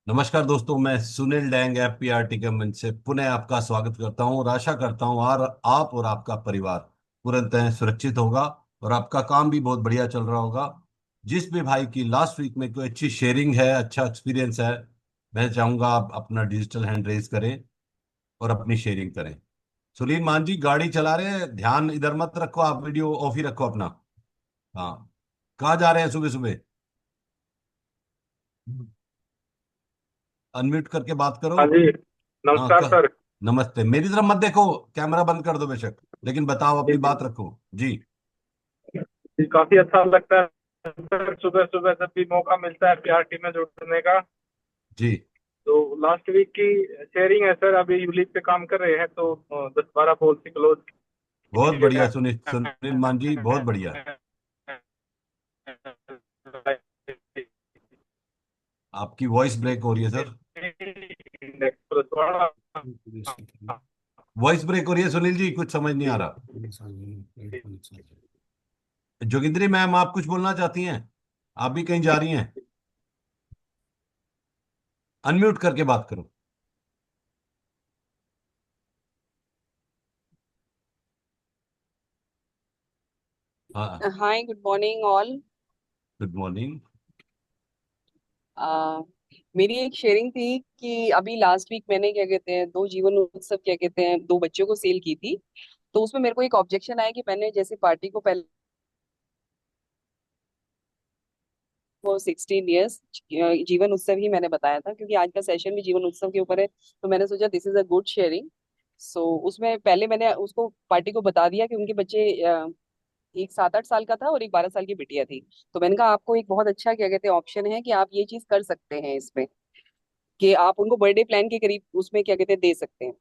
नमस्कार दोस्तों, मैं सुनील डैंग एफपीआरटी के मंच से पुनः आपका स्वागत करता हूं और आशा करता हूं और आप और आपका परिवार पूर्णतः सुरक्षित होगा और आपका काम भी बहुत बढ़िया चल रहा होगा। जिस भी भाई की लास्ट वीक में कोई अच्छी शेयरिंग है, अच्छा एक्सपीरियंस है, मैं चाहूंगा आप अपना डिजिटल हैंड रेज करें और अपनी शेयरिंग करें। सुनील मान जी गाड़ी चला रहे हैं, ध्यान इधर मत रखो, आप वीडियो ऑफ ही रखो अपना। हाँ, कहाँ जा रहे हैं सुबह सुबह? अनम्यूट करके बात करो। हाँ जी। हाँ नमस्कार सर। नमस्ते, मेरी तरफ मत देखो, कैमरा बंद कर दो बेशक, लेकिन बताओ, जी अपनी जी बात रखो। जी। जी, काफी अच्छा लगता है सर, सुबह सुबह जब भी मौका मिलता है प्यार टीम में जुड़ने का। जी। तो लास्ट वीक की शेयरिंग है सर, अभी यूलिप पे काम कर रहे हैं तो 10-12 पॉलिसी क्लोज बहुत की बढ़िया है। सुनील सुनील मान जी, बहुत बढ़िया। आपकी वॉइस ब्रेक हो रही है सर। इंडेक्स प्लस वाला। वॉइस ब्रेक हो रही है सुनील जी, कुछ समझ नहीं आ रहा। जोगिंद्री मैम, आप कुछ बोलना चाहती हैं? आप भी कहीं जा रही हैं? अनम्यूट करके बात करो। हाँ। Hi, good morning all. Good morning. मेरी एक शेयरिंग थी कि अभी लास्ट वीक मैंने क्या कहते हैं दो जीवन उत्सव क्या कहते हैं दो बच्चों को सेल की थी। तो उसमें मेरे को एक ऑब्जेक्शन आया कि मैंने जैसे पार्टी को पहले वो 16 ईयर्स जीवन उत्सव ही मैंने बताया था, क्योंकि आज का सेशन भी जीवन उत्सव के ऊपर है। तो मैंने सोचा this is a good sharing. So उसमें पहले मैंने उसको पार्टी को बता दिया कि उनके बच्चे एक 7-8 साल का था और एक 12 साल की बिटिया थी। तो मैंने कहा आपको एक बहुत अच्छा क्या कहते हैं ऑप्शन है कि आप ये चीज कर सकते हैं इसमें, कि आप उनको बर्थडे प्लान के करीब उसमें क्या कहते हैं दे सकते हैं।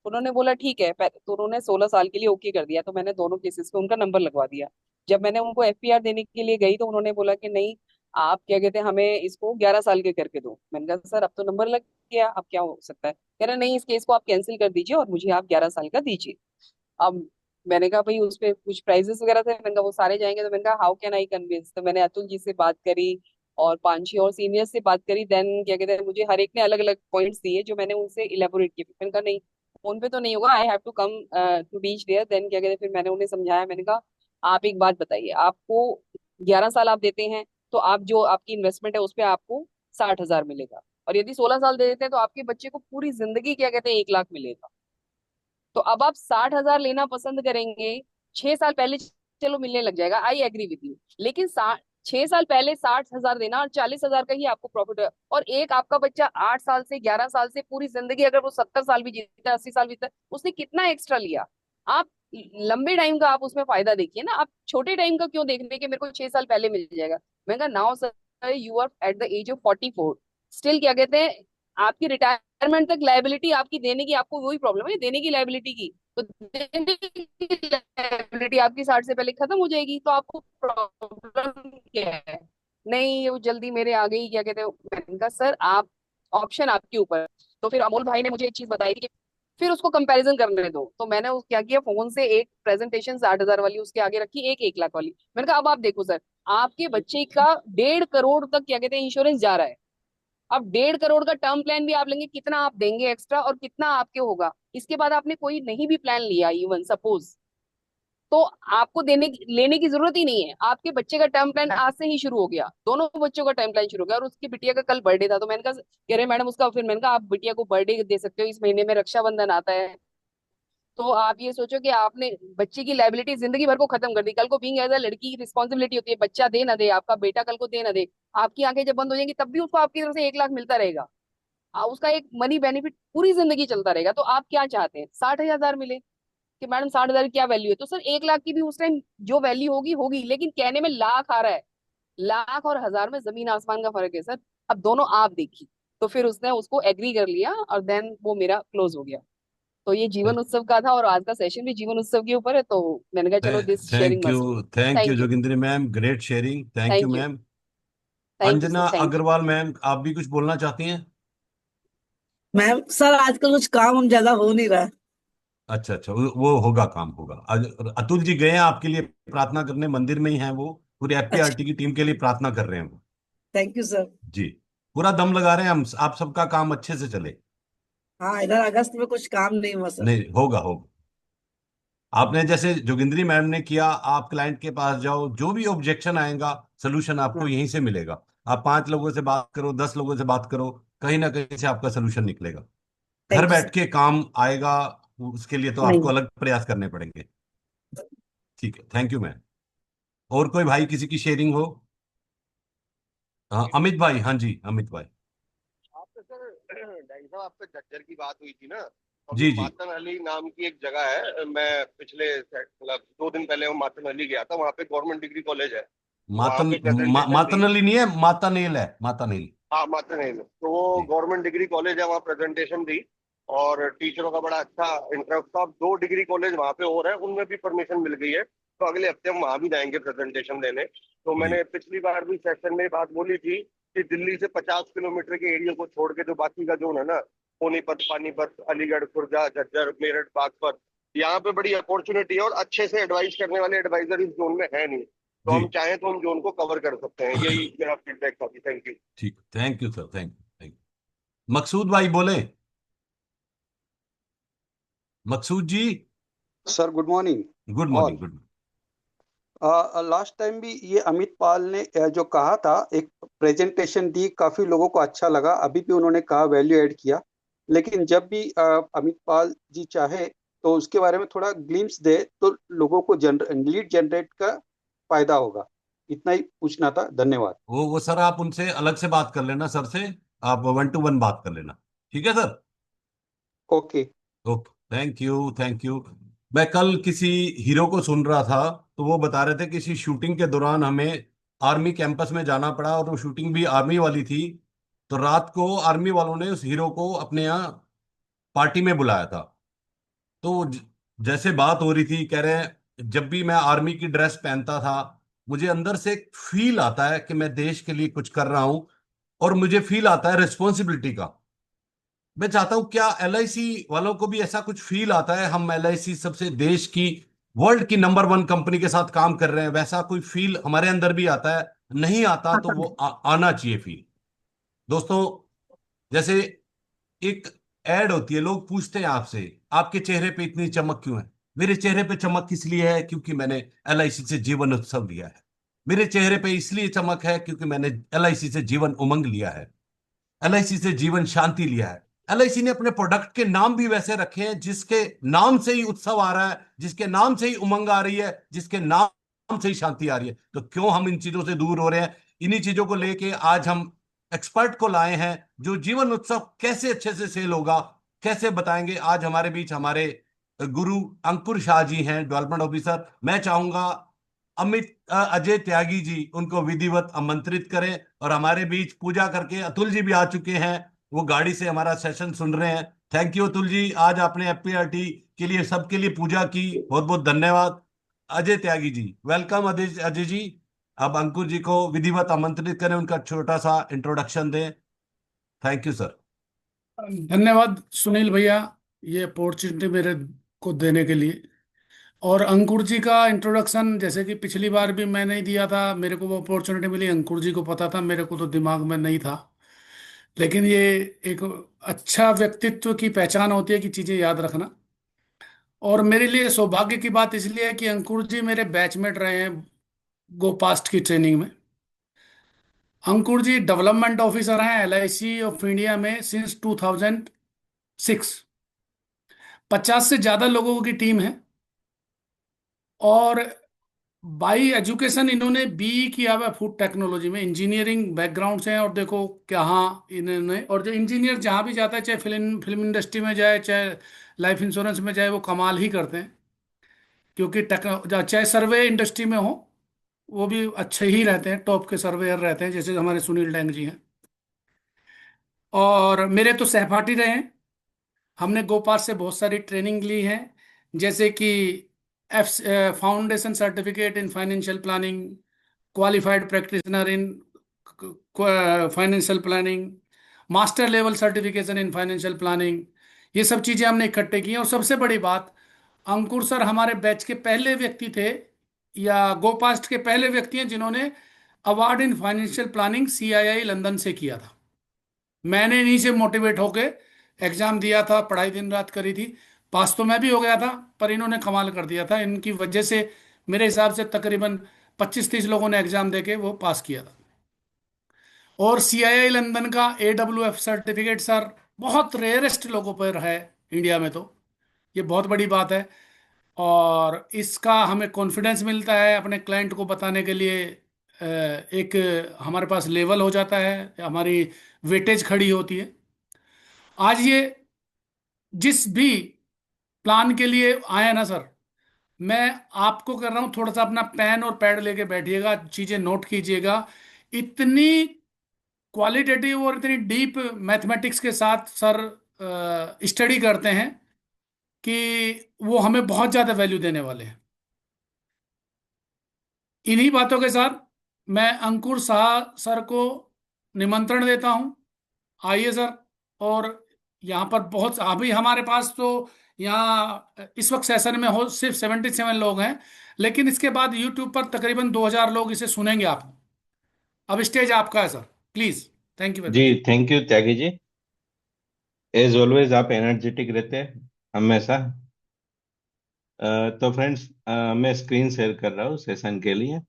उन्होंने बोला ठीक है, तो उन्होंने 16 साल के लिए ओके कर दिया। तो मैंने दोनों केसेस पे उनका नंबर लगवा दिया। जब मैंने उनको एफपीआर देने के लिए गई तो उन्होंने बोला कि नहीं, आप क्या कहते हैं हमें इसको 11 साल के करके दो। मैंने कहा सर अब तो नंबर लग गया, अब क्या हो सकता है? कह रहे नहीं, इस केस को आप कैंसिल कर दीजिए और मुझे आप 11 साल का दीजिए। अब मैंने कहा भाई उस पे कुछ प्राइजेस वगैरह थे, मैंने कहा वो सारे जाएंगे। तो मैंने कहा हाउ कैन आई कन्विंस, तो मैंने अतुल जी से बात करी और 5-6 और सीनियर से बात करी। देन क्या कहते हैं मुझे हर एक ने अलग अलग पॉइंट्स दिए जो मैंने उनसे इलेबोरेट किए। मैंने कहा नहीं, फोन पे तो नहीं होगा, I have to come to reach there. Then क्या कहते हैं फिर मैंने उन्हें समझाया। मैंने कहा आप एक बात बताइए, आपको 11 साल आप देते हैं तो आप जो आपकी इन्वेस्टमेंट है उस पर आपको 60,000 मिलेगा, और यदि 16 साल दे देते हैं तो आपके बच्चे को पूरी जिंदगी क्या कहते हैं 1 लाख मिलेगा। तो अब आप 60,000 लेना पसंद करेंगे? 6 साल पहले चलो मिलने लग जाएगा, आई एग्री विद यू, लेकिन 6 साल पहले 60,000 देना और 40,000 का ही आपको प्रॉफिट है। और एक आपका बच्चा 8 साल से 11 साल से पूरी जिंदगी, अगर वो 70 साल भी जीता है, 80 साल भी जीता है, उसने कितना एक्स्ट्रा लिया? आप लंबे टाइम का आप उसमें फायदा देखिए ना, आप छोटे टाइम का क्यों देख रहे हैं कि मेरे को 6 साल पहले मिल जाएगा? मैं कहा now sir you are at the age of 44, still क्या कहते हैं आपकी रिटायरमेंट तक लाइबिलिटी आपकी देने की, आपको वही प्रॉब्लम है देने की लाइबिलिटी की। तो देने की लाइबिलिटी आपकी 60 से पहले खत्म हो जाएगी, तो आपको प्रॉब्लम क्या है? नहीं ये वो जल्दी मेरे आ गई क्या कहते हैं। मैंने कहा सर आप, ऑप्शन आपके ऊपर। तो फिर अमोल भाई ने मुझे एक चीज बताई थी कि फिर उसको कंपैरिजन करने दो। तो मैंने क्या किया, फोन से एक प्रेजेंटेशन 60,000 वाली उसके आगे रखी, एक 1 लाख वाली। मैंने कहा अब आप देखो सर, आपके बच्चे का 1.5 करोड़ तक क्या कहते हैं इंश्योरेंस जा रहा है। अब 1.5 करोड़ का टर्म प्लान भी आप लेंगे, कितना आप देंगे एक्स्ट्रा और कितना आपके होगा? इसके बाद आपने कोई नहीं भी प्लान लिया इवन सपोज, तो आपको लेने की जरूरत ही नहीं है। आपके बच्चे का टर्म प्लान आज से ही शुरू हो गया, दोनों बच्चों का टर्म प्लान शुरू हो गया। और उसकी बिटिया का कल बर्थडे था, तो मैंने कहा कह रहे मैडम उसका, फिर मैंने कहा आप बिटिया को बर्थडे दे सकते हो, इस महीने में रक्षाबंधन आता है। तो आप ये सोचो कि आपने बच्चे की लाइबिलिटी जिंदगी भर को खत्म कर दी। कल को बीइंग एज अ लड़की की रिस्पॉन्सिबिलिटी होती है, बच्चा दे ना दे, आपका बेटा कल को दे ना दे, आपकी आंखें जब बंद हो जाएंगी तब भी उसको आपकी तरफ से 1 लाख मिलता रहेगा। उसका एक मनी बेनिफिट पूरी जिंदगी चलता रहेगा। तो आप क्या चाहते हैं, 60,000 मिले कि मैडम 60,000 की क्या वैल्यू है? तो सर 1 लाख की भी उस टाइम जो वैल्यू होगी होगी, लेकिन कहने में लाख आ रहा है। लाख और हजार में जमीन आसमान का फर्क है सर। अब दोनों आप देखिए। तो फिर उसने उसको एग्री कर लिया और देन वो मेरा क्लोज हो गया। तो ये जीवन उत्सव का था और आज का सेशन भी जीवन उत्सव के ऊपर है, तो मैंने कहा चलो this sharing thank you. Must be. Thank you thank you. Jogindri ma'am, great sharing, thank you thank you. Ma'am. Thank you Anjana sir. Thank you. Agarwal ma'am, आप भी कुछ बोलना चाहती हैं? मैम सर आजकल कुछ काम हम ज्यादा हो नहीं रहा है। अच्छा अच्छा, वो होगा, काम होगा। अतुल जी गए हैं आपके लिए प्रार्थना करने, मंदिर में ही हैं वो, पूरी अच्छा। एफपीआरटी की टीम के लिए प्रार्थना कर रहे हैं वो। Thank you sir. जी। पूरा दम लगा रहे हैं हम, आप सबका काम अच्छे से चले। हाँ, इधर अगस्त में कुछ काम नहीं हुआ सर। नहीं, होगा होगा। आपने जैसे जोगिंद्री मैम ने किया, आप क्लाइंट के पास जाओ, जो भी ऑब्जेक्शन आएगा सोल्यूशन आपको हाँ, यहीं से मिलेगा। आप 5 लोगों से बात करो, 10 लोगों से बात करो, कहीं ना कहीं से आपका सोल्यूशन निकलेगा। घर थैंक यू बैठ सर। के काम आएगा, उसके लिए तो आपको नहीं। अलग प्रयास करने पड़ेंगे। ठीक है, थैंक यू मैम। और कोई भाई किसी की शेयरिंग हो? हाँ, अमित भाई, हाँ जी, अमित भाई। आपसे सर डाइंग साहब, आपसे झज्जर की बात हुई थी ना। अभी जी जी। मातन अली नाम की एक जगह है, मैं पिछले मतलब 2 दिन पहले वो मातन अली गया था, वहाँ पे गवर्नमेंट डिग्री कॉलेज है। वहाँ पे प्रेजेंटेशन दी। मातनली नहीं है, मातानेल है, मातानेल। हाँ, मातन अली तो वो जी गवर्नमेंट डिग्री कॉलेज है, वहाँ प्रेजेंटेशन दी। और टीचरों का बड़ा अच्छा इंटरेस्ट था। 2 डिग्री कॉलेज वहाँ पे और है, उनमें भी परमिशन मिल गई है, तो अगले हफ्ते हम वहाँ भी जाएंगे प्रेजेंटेशन देने। तो जी। मैंने पिछली बार भी सेशन में बात बोली थी कि दिल्ली से 50 किलोमीटर के एरिया को छोड़ के जो बाकी का जोन है ना, सोनीपत, पानीपत, अलीगढ़, खुर्जा, झज्जर, मेरठ, बागपत, यहाँ पे बड़ी अपॉर्चुनिटी है और अच्छे से एडवाइस करने वाले एडवाइजर इस जोन में है नहीं। तो जी हम चाहें तो हम जोन को कवर कर सकते हैं। यही मेरा फीडबैक था। Thank you. ठीक, thank you sir, thank you. Maqsood भाई बोले। Maqsood ji. Sir good morning good all. Morning, good. Last time भी ये अमित पाल ने जो कहा था, एक प्रेजेंटेशन दी, काफी लोगों को अच्छा लगा। अभी भी उन्होंने कहा वैल्यू ऐड किया। लेकिन जब भी अमित पाल जी चाहे तो उसके बारे में थोड़ा ग्लिम्स दे तो लोगों को लीड जनरेट का फायदा होगा। इतना ही पूछना था। धन्यवाद। वो सर, आप उनसे अलग से बात कर लेना सर से। आप 1 to 1 बात कर लेना। ठीक है sir. Okay. Okay, thank you, thank you. मैं कल किसी हीरो को सुन रहा था, तो वो बता रहे थे किसी शूटिंग के दौरान हमें आर्मी कैंपस में जाना पड़ा, और वो शूटिंग भी आर्मी वाली थी। तो रात को आर्मी वालों ने उस हीरो को अपने यहाँ पार्टी में बुलाया था। तो जैसे बात हो रही थी, कह रहे हैं जब भी मैं आर्मी की ड्रेस पहनता था, मुझे अंदर से एक फील आता है कि मैं देश के लिए कुछ कर रहा हूं, और मुझे फील आता है रिस्पॉन्सिबिलिटी का। मैं चाहता हूं, क्या एलआईसी वालों को भी ऐसा कुछ फील आता है? हम एलआईसी सबसे देश की, वर्ल्ड की नंबर 1 कंपनी के साथ काम कर रहे हैं, वैसा कोई फील हमारे अंदर भी आता है? नहीं आता तो वो आना चाहिए फील। दोस्तों, जैसे एक ऐड होती है, लोग पूछते हैं आपसे, आपके चेहरे पे इतनी चमक क्यों है? मेरे चेहरे पे चमक इसलिए है क्योंकि मैंने एलआईसी से जीवन उत्सव लिया है। मेरे चेहरे पे इसलिए चमक है क्योंकि मैंने एलआईसी से जीवन उमंग लिया है, एलआईसी से जीवन शांति लिया है। एलआईसी ने अपने प्रोडक्ट के नाम भी वैसे रखे हैं जिसके नाम से ही उत्सव आ रहा है, जिसके नाम से ही उमंग आ रही है, जिसके नाम से ही शांति आ रही है। तो क्यों हम इन चीजों से दूर हो रहे हैं? इन्हीं चीजों को लेके आज हम एक्सपर्ट को लाए हैं, जो जीवन उत्सव कैसे अच्छे से सेल होगा, कैसे बताएंगे। आज हमारे बीच हमारे गुरु अंकुर शाह जी हैं, डेवलपमेंट ऑफिसर। मैं चाहूंगा अजय त्यागी जी उनको विधिवत आमंत्रित करें, और हमारे बीच पूजा करके अतुल जी भी आ चुके हैं, वो गाड़ी से हमारा सेशन सुन रहे हैं। थैंक यू अतुल जी, आज आपने एफपीआरटी के लिए, सबके लिए पूजा की, बहुत बहुत धन्यवाद। अजय त्यागी जी, वेलकम। अजय अजय जी, अब अंकुर जी को विधिवत आमंत्रित करें, उनका छोटा सा इंट्रोडक्शन दें। Thank you sir. धन्यवाद सुनील भैया, ये अपॉर्चुनिटी मेरे को देने के लिए। और अंकुर जी का इंट्रोडक्शन जैसे कि पिछली बार भी मैंने ही दिया था, मेरे को वो अपॉर्चुनिटी मिली, अंकुर जी को पता था, मेरे को तो दिमाग में नहीं था। लेकिन ये एक अच्छा व्यक्तित्व की पहचान होती है कि चीज़ें याद रखना। और मेरे लिए सौभाग्य की बात इसलिए है कि अंकुर जी मेरे बैचमेट रहे हैं गो पास्ट की ट्रेनिंग में। अंकुर जी डेवलपमेंट ऑफिसर हैं एलआईसी ऑफ इंडिया में सिंस 2006। 50 से ज्यादा लोगों की टीम है। और बाई एजुकेशन इन्होंने बीई किया हुआ फूड टेक्नोलॉजी में, इंजीनियरिंग बैकग्राउंड से हैं। और देखो कहाँ इन्होंने, और जो इंजीनियर जहाँ भी जाता है, चाहे फिल्म फिल्म इंडस्ट्री में जाए, चाहे लाइफ इंश्योरेंस में जाए, वो कमाल ही करते हैं। क्योंकि टेक्नो चाहे सर्वे इंडस्ट्री में हो, वो भी अच्छे ही रहते हैं, टॉप के सर्वेयर रहते हैं, जैसे हमारे सुनील डैंग जी हैं। और मेरे तो सहपाठी रहे हैं। हमने गोपाल से बहुत सारी ट्रेनिंग ली है, जैसे कि F foundation certificate in financial planning, qualified practitioner in financial planning, master level certification in financial planning. ये सब चीज़ें हमने इकट्ठे की हैं। और सबसे बड़ी बात, अंकुर सर हमारे बैच के पहले व्यक्ति थे, या गोपास्ट के पहले व्यक्ति हैं जिन्होंने award in financial planning CII London से किया था। मैंने इन्हीं से मोटिवेट होके एग्जाम दिया था, पढ़ाई दिन रात करी थी। पास तो मैं भी हो गया था, पर इन्होंने कमाल कर दिया था। इनकी वजह से मेरे हिसाब से तकरीबन 25-30 लोगों ने एग्जाम देके वो पास किया था। और CII लंदन का AWF सर्टिफिकेट सर बहुत रेयरेस्ट लोगों पर है इंडिया में, तो ये बहुत बड़ी बात है। और इसका हमें कॉन्फिडेंस मिलता है अपने क्लाइंट को बताने के लिए। एक हमारे पास लेवल हो जाता है, हमारी वेटेज खड़ी होती है। आज ये जिस भी प्लान के लिए आए ना सर, मैं आपको कर रहा हूं, थोड़ा सा अपना पेन और पैड लेके बैठिएगा, चीजें नोट कीजिएगा। इतनी क्वालिटेटिव और इतनी डीप मैथमेटिक्स के साथ सर स्टडी करते हैं कि वो हमें बहुत ज्यादा वैल्यू देने वाले हैं। इन्हीं बातों के साथ मैं अंकुर शाह सर को निमंत्रण देता हूं। आइए सर। और यहाँ पर बहुत अभी हमारे पास तो यहाँ इस वक्त सेशन में हो सिर्फ 77 लोग हैं, लेकिन इसके बाद यूट्यूब पर तकरीबन 2000 लोग इसे सुनेंगे। आप अब स्टेज आपका है sir, please. Thank you very जी, much. Thank you Tyagi ji. As always आप एनर्जेटिक रहते हैं हमेशा। तो फ्रेंड्स, मैं स्क्रीन शेयर कर रहा हूँ सेशन के लिए।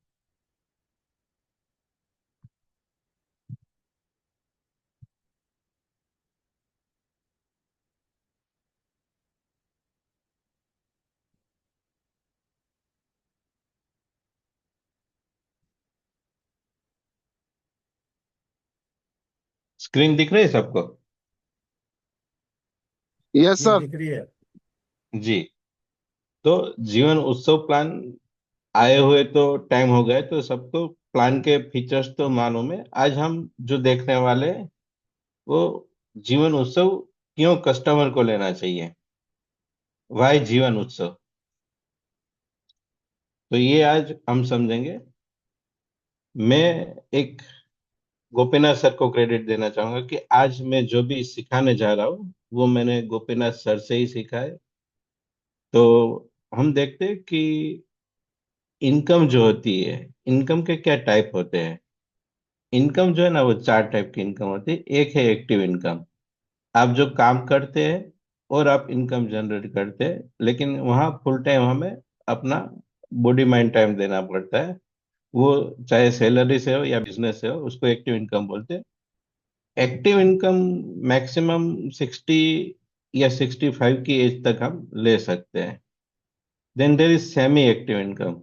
स्क्रीन दिख रही है सबको? Yes sir. दिख रही है। जी। तो जीवन उत्सव प्लान आए हुए तो टाइम हो गए, तो सबको प्लान के फीचर्स तो मालूम है। आज हम जो देखने वाले हैं, वो जीवन उत्सव क्यों कस्टमर को लेना चाहिए, वाई जीवन उत्सव। तो ये आज हम समझेंगे। मैं एक गोपीनाथ सर को क्रेडिट देना चाहूंगा कि आज मैं जो भी सिखाने जा रहा हूँ वो मैंने गोपीनाथ सर से ही सीखा है। तो हम देखते हैं कि इनकम जो होती है, इनकम के क्या टाइप होते हैं। इनकम जो है ना, वो चार टाइप की इनकम होती है। एक है एक्टिव इनकम, आप जो काम करते हैं और आप इनकम जनरेट करते हैं, लेकिन वहाँ फुल टाइम हमें अपना बॉडी माइंड टाइम देना पड़ता है। वो चाहे सैलरी से हो या बिजनेस से हो, उसको एक्टिव इनकम बोलते हैं। एक्टिव इनकम मैक्सिमम 60 या 65 की एज तक हम ले सकते हैं। Then there is semi active income,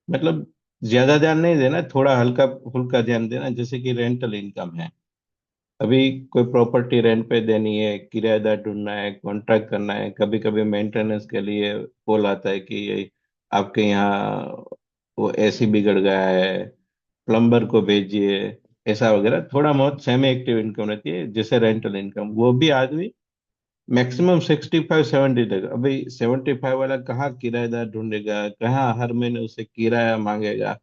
मतलब ज्यादा ध्यान नहीं देना, थोड़ा हल्का फुल्का ध्यान देना, जैसे कि रेंटल इनकम है। अभी कोई प्रॉपर्टी रेंट पे देनी है, किराएदार ढूंढना है, कॉन्ट्रैक्ट करना है, कभी कभी मेंटेनेंस के लिए कॉल आता है कि ये आपके यहाँ वो एसी बिगड़ गया है, प्लम्बर को भेजिए, ऐसा वगैरह। थोड़ा बहुत सेमी एक्टिव इनकम रहती है, जैसे रेंटल इनकम। वो भी आदमी मैक्सिमम 65-70 तक। अभी 75 वाला कहाँ किराएदार ढूंढेगा, कहाँ हर महीने उसे किराया मांगेगा।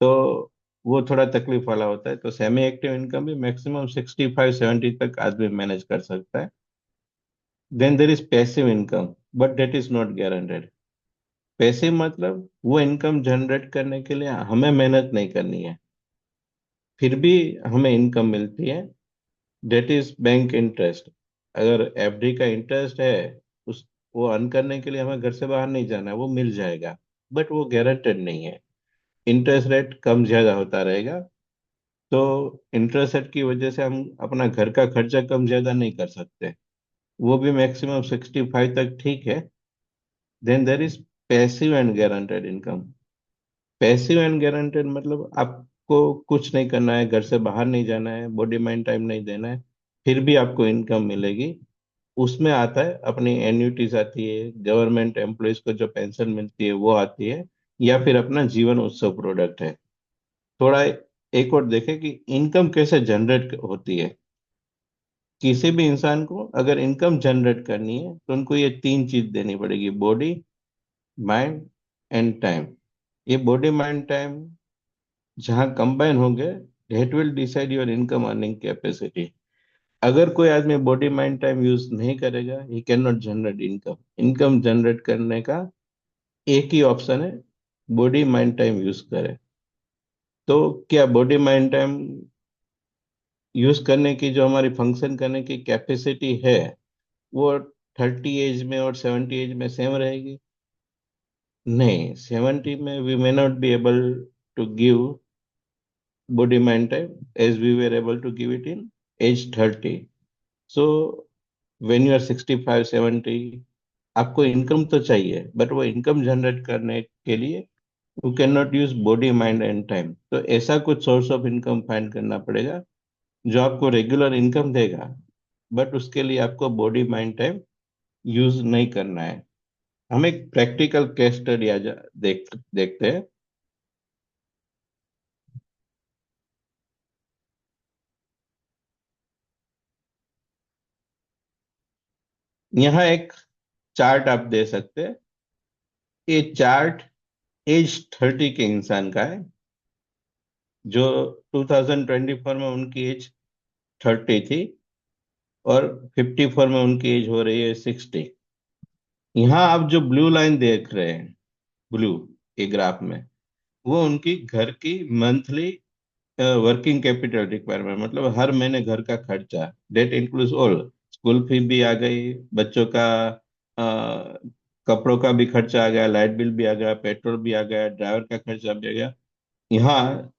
तो वो थोड़ा तकलीफ वाला होता है। तो सेमी एक्टिव इनकम भी मैक्सिमम 65-70 तक आदमी मैनेज कर सकता है। Then there is passive income, but that is not guaranteed. Passive मतलब वो इनकम जनरेट करने के लिए हमें मेहनत नहीं करनी है, फिर भी हमें इनकम मिलती है। That is bank interest. अगर FD का इंटरेस्ट है, उस वो अर्न करने के लिए हमें घर से बाहर नहीं जाना है, वो मिल जाएगा, बट वो गारंटेड नहीं है। इंटरेस्ट रेट कम ज्यादा होता रहेगा। तो इंटरेस्ट रेट की वजह से हम अपना घर का खर्चा कम ज्यादा नहीं कर सकते। वो भी मैक्सिमम 65 तक ठीक है। Then there is passive and guaranteed income. Passive and guaranteed मतलब आपको कुछ नहीं करना है, घर से बाहर नहीं जाना है, बॉडी माइंड टाइम नहीं देना है, फिर भी आपको इनकम मिलेगी। उसमें आता है अपनी एन्युटीज आती है, गवर्नमेंट एम्प्लॉयज को जो पेंशन मिलती है वो आती है, या फिर अपना जीवन उत्सव प्रोडक्ट है। थोड़ा एक और देखें कि इनकम कैसे जनरेट होती है। किसी भी इंसान को अगर इनकम जनरेट करनी है तो उनको ये तीन चीज देनी पड़ेगी: बॉडी, माइंड एंड टाइम। ये बॉडी माइंड टाइम जहाँ कंबाइन होंगे, that will decide your income earning capacity. अगर कोई आदमी बॉडी माइंड टाइम यूज नहीं करेगा, he can not generate income. Income generate करने का एक ही ऑप्शन है, बॉडी माइंड टाइम यूज करें। तो क्या बॉडी माइंड टाइम यूज करने की, जो हमारी फंक्शन करने की कैपेसिटी है, वो 30 एज में और 70 एज में सेम रहेगी? नहीं, 70 में we may not be able to give body mind type as we were able to give it in age 30. So when you are 65 70, आपको इनकम तो चाहिए, बट वो इनकम जनरेट करने के लिए you can not use body mind and time. तो ऐसा कुछ सोर्स ऑफ इनकम फाइंड करना पड़ेगा जो आपको रेगुलर इनकम देगा, बट उसके लिए आपको बॉडी माइंड टाइम यूज नहीं करना है। हम एक प्रैक्टिकल केस स्टडी आज देखते हैं। यहाँ एक चार्ट आप दे सकते हैं। ये चार्ट एज 30 के इंसान का है, जो 2024 में उनकी एज 30 थी और 54 में उनकी एज हो रही है 60। यहाँ आप जो ब्लू लाइन देख रहे हैं, ब्लू के ग्राफ में, वो उनकी घर की मंथली वर्किंग कैपिटल रिक्वायरमेंट, मतलब हर महीने घर का खर्चा, that includes all, school fee भी आ गई, बच्चों का कपड़ों का भी खर्चा आ गया, लाइट बिल भी आ गया, पेट्रोल भी आ गया, ड्राइवर का खर्चा भी आ गया। यहाँ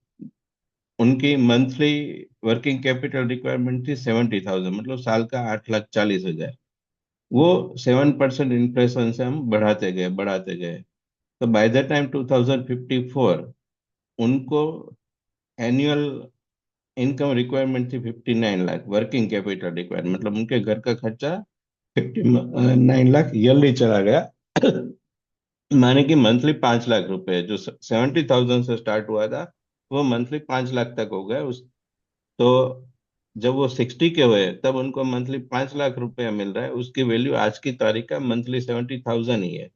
उनकी मंथली वर्किंग कैपिटल रिक्वायरमेंट थी 70,000, मतलब साल का 8,40,000। वो 7% इन्फ्लेशन से हम बढ़ाते गए। तो बाय द टाइम 2054 उनको एनुअल इनकम रिक्वायरमेंट थी 59 लाख, वर्किंग कैपिटल रिक्वायरमेंट, मतलब उनके घर का खर्चा 59 लाख ईयरली चला गया। माने कि मंथली 5 लाख रुपए, जो 70,000 से स्टार्ट हुआ था, वो मंथली 5 लाख तक हो गया। उस तो जब वो 60 के हुए तब उनको मंथली 5 लाख रुपया मिल रहा है, उसकी वैल्यू आज की तारीख का मंथली 70,000 ही है।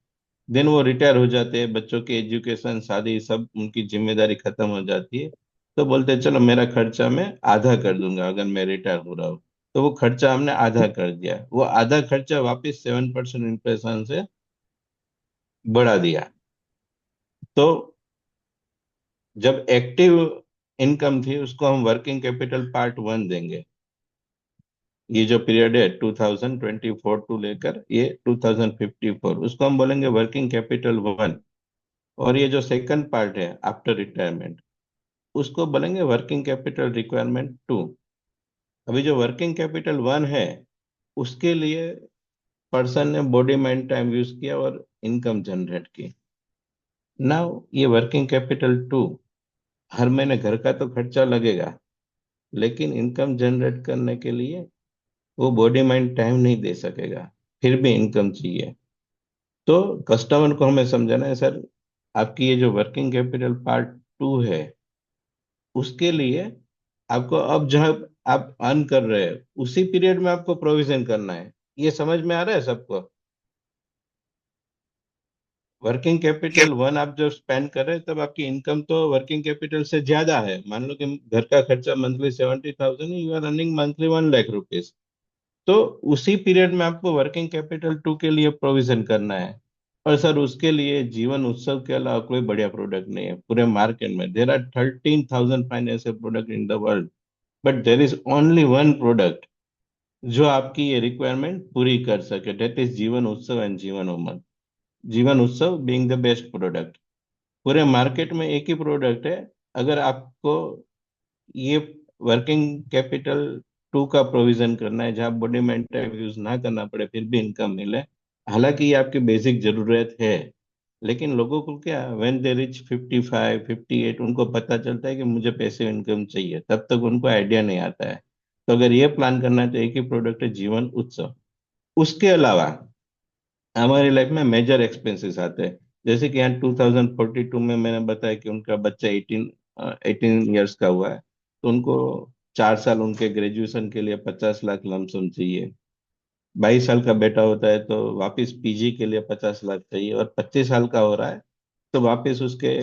देन वो रिटायर हो जाते हैं, बच्चों की एजुकेशन, शादी, सब उनकी जिम्मेदारी खत्म हो जाती है। तो बोलते हैं चलो मेरा खर्चा मैं आधा कर दूंगा अगर मैं रिटायर हो रहा हूँ। तो वो खर्चा हमने आधा कर दिया, वो आधा खर्चा वापस 7% इन्फ्लेशन से बढ़ा दिया। तो जब एक्टिव इनकम थी उसको हम वर्किंग कैपिटल पार्ट 1 देंगे। ये जो पीरियड है 2024 टू लेकर ये 2054, उसको हम बोलेंगे वर्किंग कैपिटल 1। और ये जो सेकंड पार्ट है आफ्टर रिटायरमेंट, उसको बोलेंगे वर्किंग कैपिटल रिक्वायरमेंट 2। अभी जो वर्किंग कैपिटल 1 है, उसके लिए पर्सन ने बॉडी माइंड टाइम यूज किया और इनकम जनरेट की। नाउ ये वर्किंग कैपिटल 2, हर महीने घर का तो खर्चा लगेगा, लेकिन इनकम जनरेट करने के लिए वो बॉडी माइंड टाइम नहीं दे सकेगा, फिर भी इनकम चाहिए। तो कस्टमर को हमें समझाना है, सर आपकी ये जो वर्किंग कैपिटल पार्ट 2 है, उसके लिए आपको अब जब आप अर्न कर रहे हैं उसी पीरियड में आपको प्रोविजन करना है। ये समझ में आ रहा है सबको? वर्किंग कैपिटल 1 आप जब स्पेंड कर रहे हैं तब आपकी इनकम तो वर्किंग कैपिटल से ज्यादा है। मान लो कि घर का खर्चा monthly 70,000, you are earning monthly 1 lakh rupees. तो उसी पीरियड में आपको वर्किंग कैपिटल 2 के लिए प्रोविजन करना है। और सर उसके लिए जीवन उत्सव के अलावा कोई बढ़िया प्रोडक्ट नहीं है पूरे मार्केट में। There are 13,000 financial product in the world, but there is only one product जो आपकी ये रिक्वायरमेंट पूरी कर सके, डेट इज जीवन उत्सव एंड जीवन उमंग। जीवन उत्सव बीइंग द बेस्ट प्रोडक्ट। पूरे मार्केट में एक ही प्रोडक्ट है। अगर आपको ये वर्किंग कैपिटल 2 का प्रोविजन करना है जहां बॉडी मेंटेन यूज ना करना पड़े फिर भी इनकम मिले, हालांकि ये आपकी बेसिक जरूरत है, लेकिन लोगों को क्या, व्हेन दे रिच 55 58 उनको पता चलता है कि मुझे पैसे इनकम चाहिए, तब तक उनको आइडिया नहीं आता है। तो अगर ये प्लान करना है तो एक ही प्रोडक्ट है, जीवन उत्सव। उसके अलावा हमारी लाइफ में मेजर एक्सपेंसेस आते हैं, जैसे कि यहाँ 2042 में मैंने बताया कि उनका बच्चा 18 ईयर्स का हुआ है, तो उनको 4 साल उनके ग्रेजुएशन के लिए 50 लाख लमसम चाहिए। 22 साल का बेटा होता है तो वापस पीजी के लिए 50 लाख चाहिए, और 25 साल का हो रहा है तो वापस उसके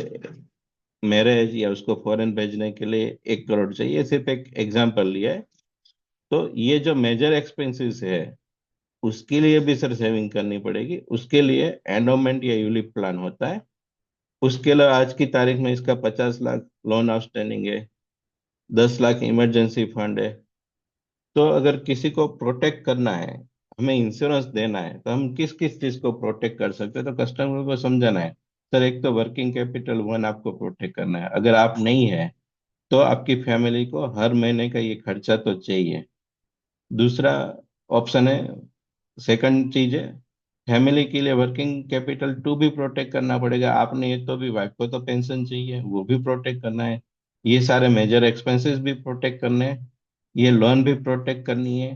मैरिज या उसको फॉरेन भेजने के लिए 1 करोड़ चाहिए। सिर्फ एक एग्जाम्पल लिया है। तो ये जो मेजर एक्सपेंसेस है उसके लिए भी सर सेविंग करनी पड़ेगी। उसके लिए एंडोमेंट या यूलिप प्लान होता है। उसके अलावा आज की तारीख में इसका 50 लाख लोन आउटस्टैंडिंग है, 10 लाख इमरजेंसी फंड है, तो अगर किसी को प्रोटेक्ट करना है, हमें इंश्योरेंस देना है, तो हम किस किस चीज को प्रोटेक्ट कर सकते हैं, तो कस्टमर को समझाना है। सर, एक तो वर्किंग कैपिटल वन आपको प्रोटेक्ट करना है, अगर आप नहीं है तो आपकी फैमिली को हर महीने का ये खर्चा तो चाहिए। दूसरा ऑप्शन है, सेकंड चीज है, फैमिली के लिए वर्किंग कैपिटल टू भी प्रोटेक्ट करना पड़ेगा। आपने ये तो भी वाइफ को तो पेंशन चाहिए, वो भी प्रोटेक्ट करना है, ये सारे मेजर एक्सपेंसेस भी प्रोटेक्ट करने हैं, ये लोन भी प्रोटेक्ट करनी है।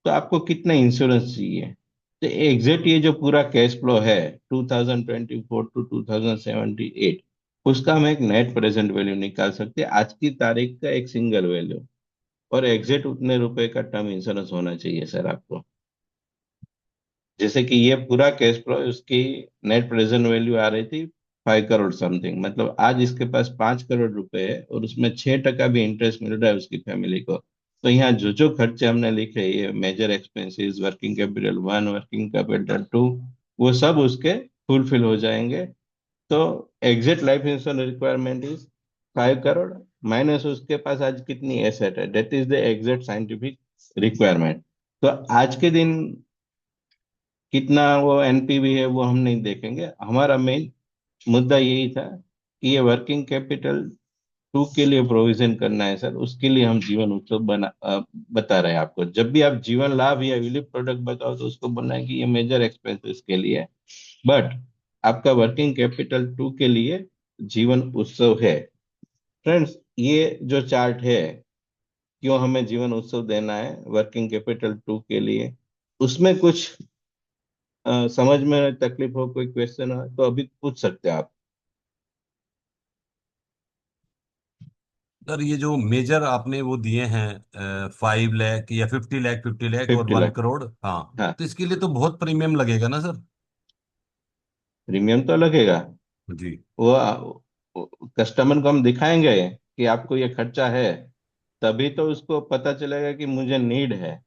तो आपको कितना इंश्योरेंस चाहिए? तो एग्जैक्ट ये जो पूरा कैश फ्लो है 2024 टू 2078, उसका हम एक नेट प्रेजेंट वैल्यू निकाल सकते हैं, आज की तारीख का एक सिंगल वैल्यू। और एग्जैक्ट उतने रुपए का टर्म इंश्योरेंस होना चाहिए सर आपको। जैसे कि ये पूरा कैश फ्लो, उसकी नेट प्रेजेंट वैल्यू आ रही थी 5 करोड़ समथिंग, मतलब आज इसके पास 5 करोड़ रुपए है और उसमें 6% भी इंटरेस्ट मिल रहा है उसकी फैमिली को। तो यहाँ जो जो खर्चे हमने लिखे, ये major expenses, working capital one, working capital two, वो सब उसके फुलफिल हो जाएंगे। तो exit life insurance requirement is 5 crore, minus उसके पास आज कितनी एसेट है, that is the exact scientific requirement. तो आज के दिन कितना वो एनपीवी है वो हम नहीं देखेंगे, हमारा मेन मुद्दा यही था कि ये वर्किंग कैपिटल टू के लिए प्रोविजन करना है सर। उसके लिए हम जीवन उत्सव बता रहे हैं आपको। जब भी आप जीवन लाभ या विलिप प्रोडक्ट बताओ तो उसको बनाए कि ये मेजर एक्सपेंसेस के लिए है, बट आपका वर्किंग कैपिटल टू के लिए जीवन उत्सव है। फ्रेंड्स, ये जो चार्ट है, क्यों हमें जीवन उत्सव देना है वर्किंग कैपिटल टू के लिए, उसमें कुछ समझ में तकलीफ हो, कोई क्वेश्चन हो तो अभी पूछ सकते हैं आप। सर ये जो मेजर आपने वो दिए हैं 5 लाख या 50 लाख, 50 लाख और 50 लाख। 1 करोड़, हाँ, हाँ, तो इसके लिए तो बहुत प्रीमियम लगेगा ना सर? प्रीमियम तो लगेगा। जी। वो कस्टमर को हम दिखाएंगे कि आपको ये खर्चा है, तभी तो उसको पता चलेगा कि मुझे नीड है।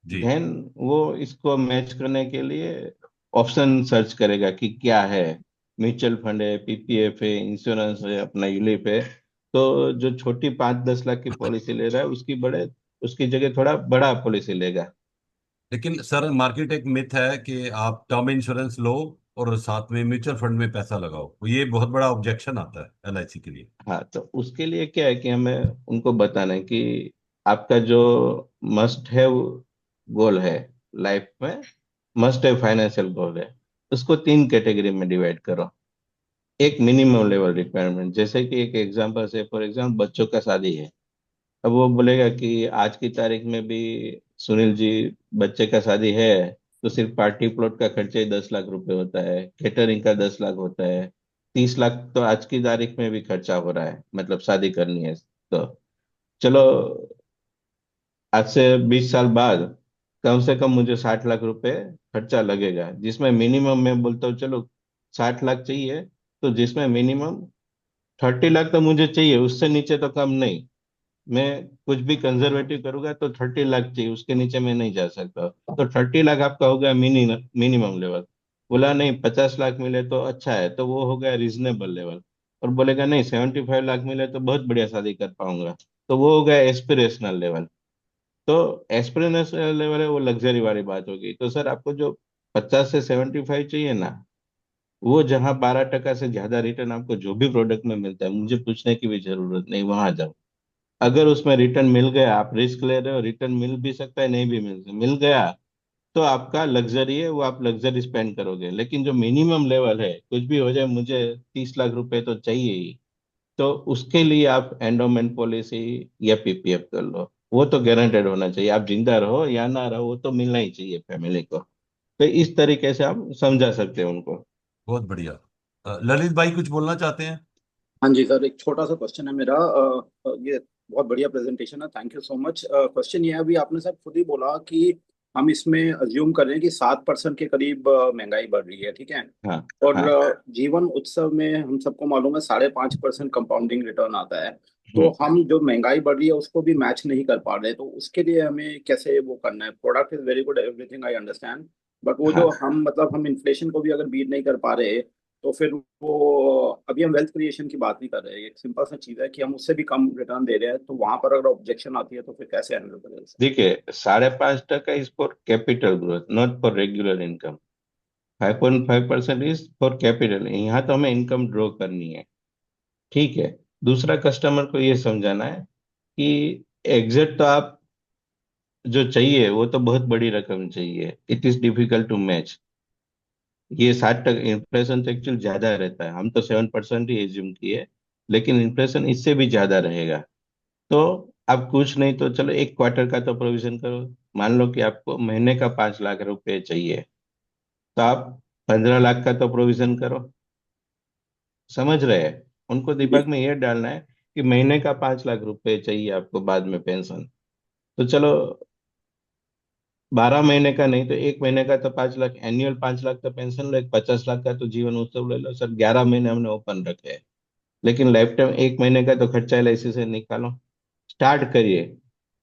जी। देन वो इसको मैच करने के लिए ऑप्शन सर्च करेगा कि क्या है, म्यूचुअल फंड है, पीपीएफ है, इंश्योरेंस है, अपना यूलिप है। तो जो छोटी 5-10 लाख की पॉलिसी ले रहा है, उसकी जगह थोड़ा बड़ा पॉलिसी लेगा। लेकिन सर मार्केट एक मिथ है कि आप टर्म इंश्योरेंस लो और साथ में म्यूचुअल फंड में पैसा लगाओ, ये बहुत बड़ा ऑब्जेक्शन आता है एलआईसी के लिए। हाँ, तो उसके लिए क्या है कि हमें उनको बताना है कि आपका जो मस्ट हैव गोल है लाइफ में, मस्ट हैव फाइनेंशियल गोल है, उसको 3 कैटेगरी में डिवाइड करो। एक मिनिमम लेवल रिक्वायरमेंट, जैसे कि एक एग्जांपल से, फॉर एग्जांपल बच्चों का शादी है। अब वो बोलेगा कि आज की तारीख में भी सुनील जी, बच्चे का शादी है तो सिर्फ पार्टी प्लॉट का खर्चा ही 10 लाख रुपए होता है, केटरिंग का 10 लाख होता है, 30 लाख तो आज की तारीख में भी खर्चा हो रहा है, मतलब शादी करनी है तो। चलो, आज से 20 साल बाद कम से कम मुझे 60 लाख रुपए खर्चा लगेगा, जिसमें मिनिमम मैं बोलता हूँ चलो 60 लाख चाहिए, तो जिसमें मिनिमम 30 लाख तो मुझे चाहिए, उससे नीचे तो कम नहीं। मैं कुछ भी कंजर्वेटिव करूंगा तो 30 लाख चाहिए, उसके नीचे मैं नहीं जा सकता। तो 30 लाख आपका हो गया मिनिमम लेवल। बोला नहीं 50 लाख मिले तो अच्छा है, तो वो हो गया रीजनेबल लेवल। और बोलेगा नहीं 75 लाख मिले तो बहुत बढ़िया शादी कर पाऊंगा, तो वो हो गया एस्पिरेशनल लेवल। तो एस्पिरेशनल लेवल है वो लग्जरी वाली बात होगी। तो सर आपको जो 50 से 75 चाहिए ना, वो जहाँ 12% से ज्यादा रिटर्न आपको जो भी प्रोडक्ट में मिलता है, मुझे पूछने की भी जरूरत नहीं, वहां जाओ। अगर उसमें रिटर्न मिल गया, आप रिस्क ले रहे हो, रिटर्न मिल भी सकता है, नहीं भी मिल गया, तो आपका लग्जरी है, वो आप लग्जरी स्पेंड करोगे। लेकिन जो मिनिमम लेवल है, कुछ भी हो जाए मुझे 30 लाख रुपए तो चाहिए ही, तो उसके लिए आप एंडोमेंट पॉलिसी या पीपीएफ कर लो। वो तो गारंटेड होना चाहिए, आप जिंदा रहो या ना रहो वो तो मिलना ही चाहिए फैमिली को। तो इस तरीके से आप समझा सकते हैं उनको। बहुत बढ़िया। ललित भाई कुछ बोलना चाहते हैं? हाँ जी सर, एक छोटा सा क्वेश्चन है मेरा। ये बहुत बढ़िया प्रेजेंटेशन है, thank you so much. Question ये है, अभी आपने सर खुद ही बोला कि हम इसमें अज्यूम कर रहे हैं कि 7% के करीब महंगाई बढ़ रही है, ठीक है। हाँ। और हाँ। जीवन उत्सव में हम सबको मालूम है 5.5% कंपाउंडिंग रिटर्न आता है। तो हम्म। हम जो महंगाई बढ़ रही है उसको भी मैच नहीं कर पा रहे, तो उसके लिए हमें कैसे वो करना है? Product is very good, everything I understand, but वो जो हाँ। हम मतलब हम इन्फ्लेशन को भी अगर बीट नहीं कर पा रहे, तो फिर वो, अभी हम वेल्थ क्रिएशन की बात नहीं कर रहे हैं, एक सिंपल सा चीज है कि हम उससे भी कम रिटर्न दे रहे हैं, तो वहां पर अगर ऑब्जेक्शन आती है तो फिर कैसे हैंडल करें सर? देखिए, 5.5% is for capital growth, not for regular income. 5.5% is for capital, यहाँ तो हमें इनकम ड्रॉ करनी है। ठीक है। दूसरा, कस्टमर को ये समझाना है कि एग्जिट तो आप जो चाहिए वो तो बहुत बड़ी रकम चाहिए, it is difficult to match. ये 60% इन्फ्लेशन तो एक्चुअल ज्यादा रहता है, हम तो 7% ही एज्यूम किए, लेकिन इन्फ्लेशन इससे भी ज्यादा रहेगा। तो आप कुछ नहीं तो चलो एक क्वार्टर का तो प्रोविजन करो। मान लो कि आपको महीने का 5 लाख रुपए चाहिए, तो आप 15 लाख का तो प्रोविजन करो। समझ रहे हैं? उनको दिमाग में ये डालना है कि महीने का 5 लाख रुपए चाहिए आपको बाद में पेंशन। तो चलो 12 महीने का नहीं तो एक महीने का तो 5 लाख, एनुअल 5 लाख का पेंशन लो, एक 50 लाख का तो जीवन उत्सव ले लो। सर 11 महीने हमने ओपन रखे हैं, लेकिन लाइफ टाइम एक महीने का तो खर्चा LIC से निकालो। स्टार्ट करिए।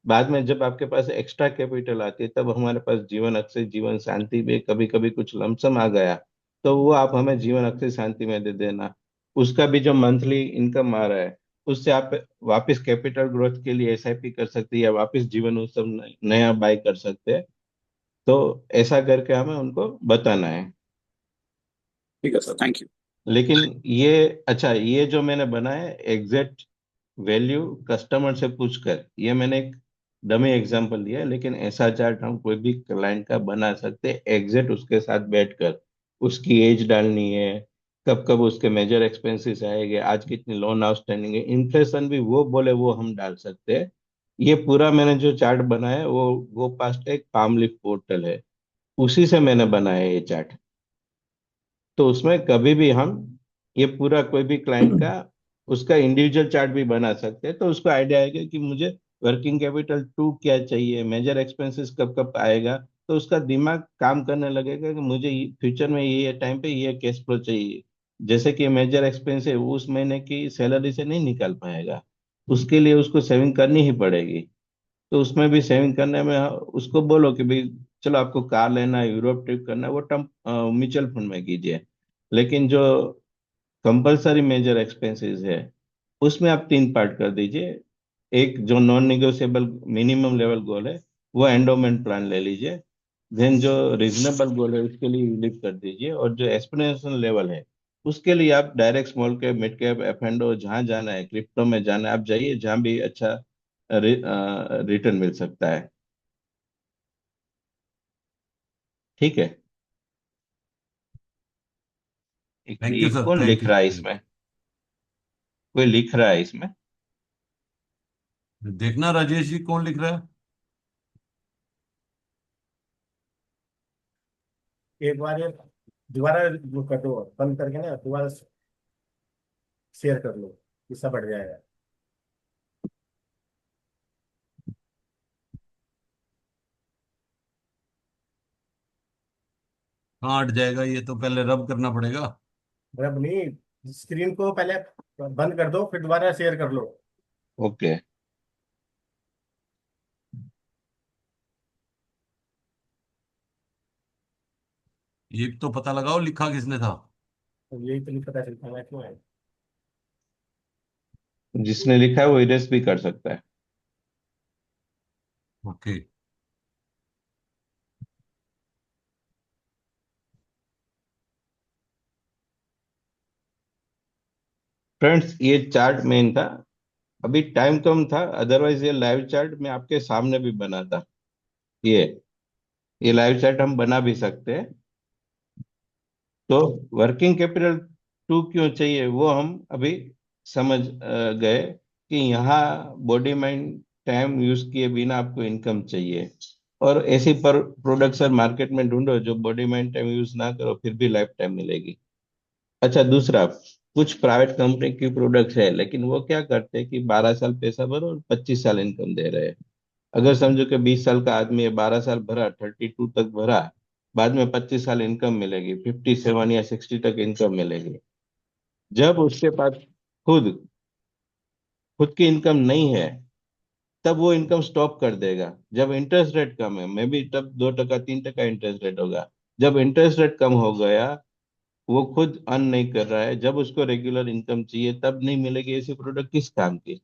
बाद में जब आपके पास एक्स्ट्रा कैपिटल आती है, तब हमारे पास जीवन अक्षय जीवन शांति में कभी कभी कुछ लमसम आ गया, तो वो आप हमें जीवन अक्षय शांति में दे देना। उसका भी जो मंथली इनकम आ रहा है, उससे आप वापस कैपिटल ग्रोथ के लिए SIP कर सकते हैं, या वापस जीवन उत्सव नया बाय कर सकते हैं। तो ऐसा करके हमें उनको बताना है। ठीक है सर, थैंक यू। लेकिन ये, अच्छा, ये जो मैंने बनाया है एग्जैक्ट वैल्यू कस्टमर से पूछकर, ये मैंने एक डमी एग्जांपल दिया है, लेकिन ऐसा चार्ट हम कोई भी क्लाइंट का बना सकते हैं एग्जैक्ट उसके साथ बैठकर। उसकी एज डालनी है, कब कब उसके मेजर एक्सपेंसेस आएंगे, आज कितनी लोन आउटस्टैंडिंग है, इन्फ्लेशन भी वो बोले वो हम डाल सकते हैं। ये पूरा मैंने जो चार्ट बनाया है वो पास्ट एक पाम लीफ पोर्टल है, उसी से मैंने बनाया है ये चार्ट। तो उसमें कभी भी हम ये पूरा कोई भी क्लाइंट का उसका इंडिविजुअल चार्ट भी बना सकते हैं, तो उसको आइडिया आएगा कि मुझे वर्किंग कैपिटल टू क्या चाहिए, मेजर एक्सपेंसेस कब कब आएगा। तो उसका दिमाग काम करने लगेगा कि मुझे फ्यूचर में ये टाइम पे ये कैश फ्लो चाहिए। जैसे कि मेजर एक्सपेंस है, वो उस महीने की सैलरी से नहीं निकाल पाएगा, उसके लिए उसको सेविंग करनी ही पड़ेगी। तो उसमें भी सेविंग करने में उसको बोलो कि भाई चलो आपको कार लेना है, यूरोप ट्रिप करना है, वो टर्म म्यूचुअल फंड में कीजिए। लेकिन जो कंपलसरी मेजर एक्सपेंसेस है, उसमें आप 3 पार्ट कर दीजिए। एक जो नॉन निगोशिएबल मिनिमम लेवल गोल है, वो एंडोमेंट प्लान ले लीजिए। देन जो रीजनेबल गोल है उसके लिए यूलिप कर दीजिए, और जो एस्पिरेशनल लेवल है उसके लिए आप direct small cap mid cap F&O जहाँ जाना है, क्रिप्टो में जाना है, आप जाइए जहाँ भी अच्छा रिटर्न मिल सकता है। ठीक है। थैंक ये यू सर, कौन थैंक लिख यू। रहा है इसमें? कोई लिख रहा है इसमें? देखना राजेश जी कौन लिख रहा है। एक बार ये दोबारा वो कर दो, बंद करके ना दोबारा शेयर कर लो, हिस्सा बढ़ जाएगा। कहाँ हट जाएगा ये, तो पहले रब करना पड़ेगा। मतलब नहीं, स्क्रीन को पहले बंद कर दो, फिर दोबारा शेयर कर लो। ओके। ये तो पता लगाओ लिखा किसने था। तो यही तो नहीं पता चलता है क्यों है। जिसने लिखा है वो इरेज भी कर सकता है। ओके। फ्रेंड्स, ये चार्ट मेन था, अभी टाइम कम था, अदरवाइज ये लाइव चार्ट मैं आपके सामने भी बनाता। ये ये लाइव चार्ट हम बना भी सकते हैं। तो वर्किंग कैपिटल टू क्यों चाहिए वो हम अभी समझ गए कि यहाँ बॉडी माइंड टाइम यूज किए बिना आपको इनकम चाहिए, और ऐसी पर प्रोडक्ट सर मार्केट में ढूंढो जो बॉडी माइंड टाइम यूज ना करो, फिर भी लाइफ टाइम मिलेगी। अच्छा, दूसरा, कुछ प्राइवेट कंपनी की प्रोडक्ट्स है, लेकिन वो क्या करते हैं कि 12 साल पैसा भरो और 25 साल इनकम दे रहे हैं। अगर समझो कि 20 साल का आदमी है, 12 साल भरा, 32 तक भरा, बाद में 25 साल इनकम मिलेगी, 57 या 60 तक इनकम मिलेगी। जब उसके पास खुद खुद की इनकम नहीं है, तब वो इनकम स्टॉप कर देगा। जब इंटरेस्ट रेट कम है, मे बी तब 2% 3% इंटरेस्ट रेट होगा। जब इंटरेस्ट रेट कम हो गया, वो खुद अर्न नहीं कर रहा है, जब उसको रेगुलर इनकम चाहिए तब नहीं मिलेगी, ऐसी प्रोडक्ट किस काम की?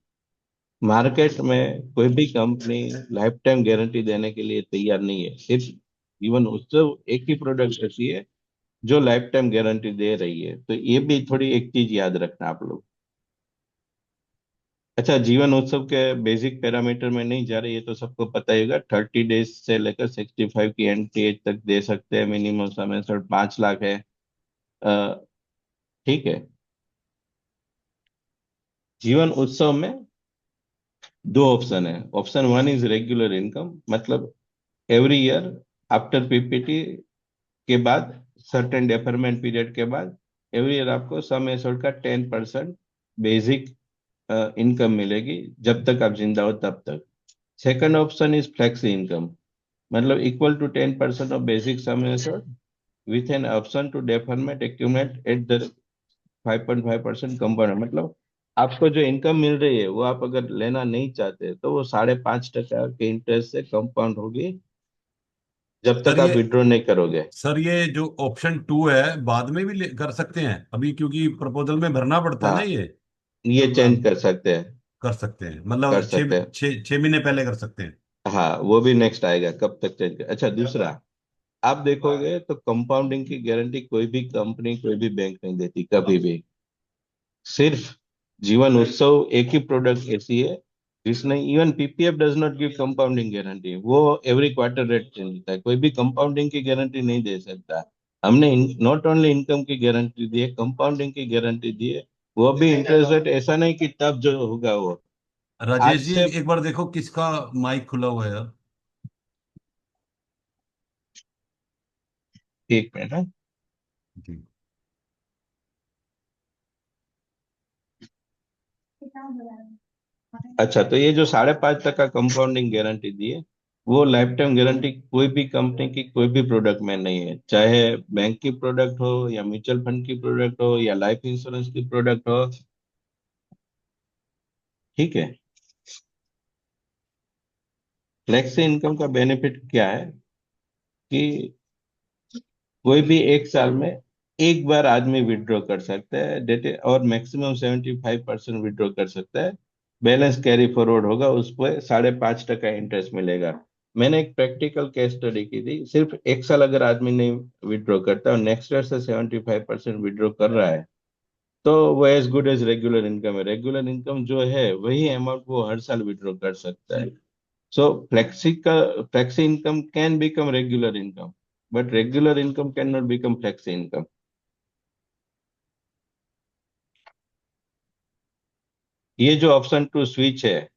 मार्केट में कोई भी कंपनी लाइफ टाइम गारंटी देने के लिए तैयार नहीं है। सिर्फ जीवन उत्सव एक ही प्रोडक्ट ऐसी है जो लाइफ टाइम गारंटी दे रही है। तो ये भी थोड़ी एक चीज याद रखना आप लोग। अच्छा, जीवन उत्सव के बेसिक पैरामीटर में नहीं जा रही है, तो सबको पता ही होगा 30 डेज से लेकर 65 की एंट्री एज तक दे सकते हैं। मिनिमम समय 5 लाख है। अ, ठीक है। जीवन उत्सव में दो ऑप्शन है। Option one is regular income, मतलब एवरी ईयर आफ्टर पीपीटी के बाद, सर्टेन डेफरमेंट पीरियड के बाद, एवरी ईयर आपको सम एश्योर्ड का 10% बेसिक इनकम मिलेगी, जब तक आप जिंदा हो तब तक। Second option is flexi income, मतलब equal to 10% of basic sum assured with an option to deferment accumulate at the 5.5% compound. मतलब आपको जो इनकम मिल रही है वो आप अगर लेना नहीं चाहते तो वो 5.5% के इंटरेस्ट से कंपाउंड होगी, जब सर तक आप ये विड्रॉ नहीं करोगे। सर ये जो ऑप्शन 2 है बाद में भी कर सकते हैं अभी, क्योंकि प्रपोजल में भरना पड़ता है ना हाँ, ये। ये तो चेंज कर सकते हैं। कर सकते हैं, कर मतलब सकते हैं। 6 महीने पहले कर सकते हैं। हाँ, वो भी नेक्स्ट आएगा, कब तक चेंज कर। अच्छा, दूसरा, आप देखोगे तो कंपाउंडिंग की गारंटी कोई भी कंपनी, कोई भी बैंक नहीं देती कभी भी। सिर्फ जीवन उत्सव एक ही प्रोडक्ट ऐसी है जिसने, even PPF does not give compounding guarantee. वो एवरी क्वार्टर रेट चेंज होता है, कोई भी कंपाउंडिंग की गारंटी नहीं दे सकता। हमने नॉट ओनली इनकम की गारंटी दी है, कंपाउंडिंग की गारंटी दी है, वो भी इंटरेस्ट रेट ऐसा नहीं कि तब जो होगा वो। आज राजेश जी से एक बार देखो किसका माइक खुला हुआ है यार। एक मिनट, हाँ। जी। अच्छा, तो ये जो 5.5% कंपाउंडिंग गारंटी दी है, वो लाइफ टाइम गारंटी कोई भी कंपनी की कोई भी प्रोडक्ट में नहीं है। चाहे बैंक की प्रोडक्ट हो, या म्यूचुअल फंड की प्रोडक्ट हो, या लाइफ इंश्योरेंस की प्रोडक्ट हो। ठीक है। फ्लेक्सी इनकम का बेनिफिट क्या है कि कोई भी एक साल में एक बार आदमी विड्रॉ कर सकता है, डेट, और मैक्सिमम 75% विड्रॉ कर सकता है। बैलेंस कैरी फॉरवर्ड होगा, उस पर 5.5% इंटरेस्ट मिलेगा। मैंने एक प्रैक्टिकल केस स्टडी की थी। सिर्फ एक साल अगर आदमी नहीं विड्रॉ करता और नेक्स्ट ईयर से 75% विड्रॉ कर रहा है, तो वो as good as regular income है। रेगुलर इनकम जो है वही अमाउंट वो हर साल विड्रॉ कर सकता है। So flexi income can become regular income, but regular income cannot become flexi income. ये जो ऑप्शन टू स्विच है,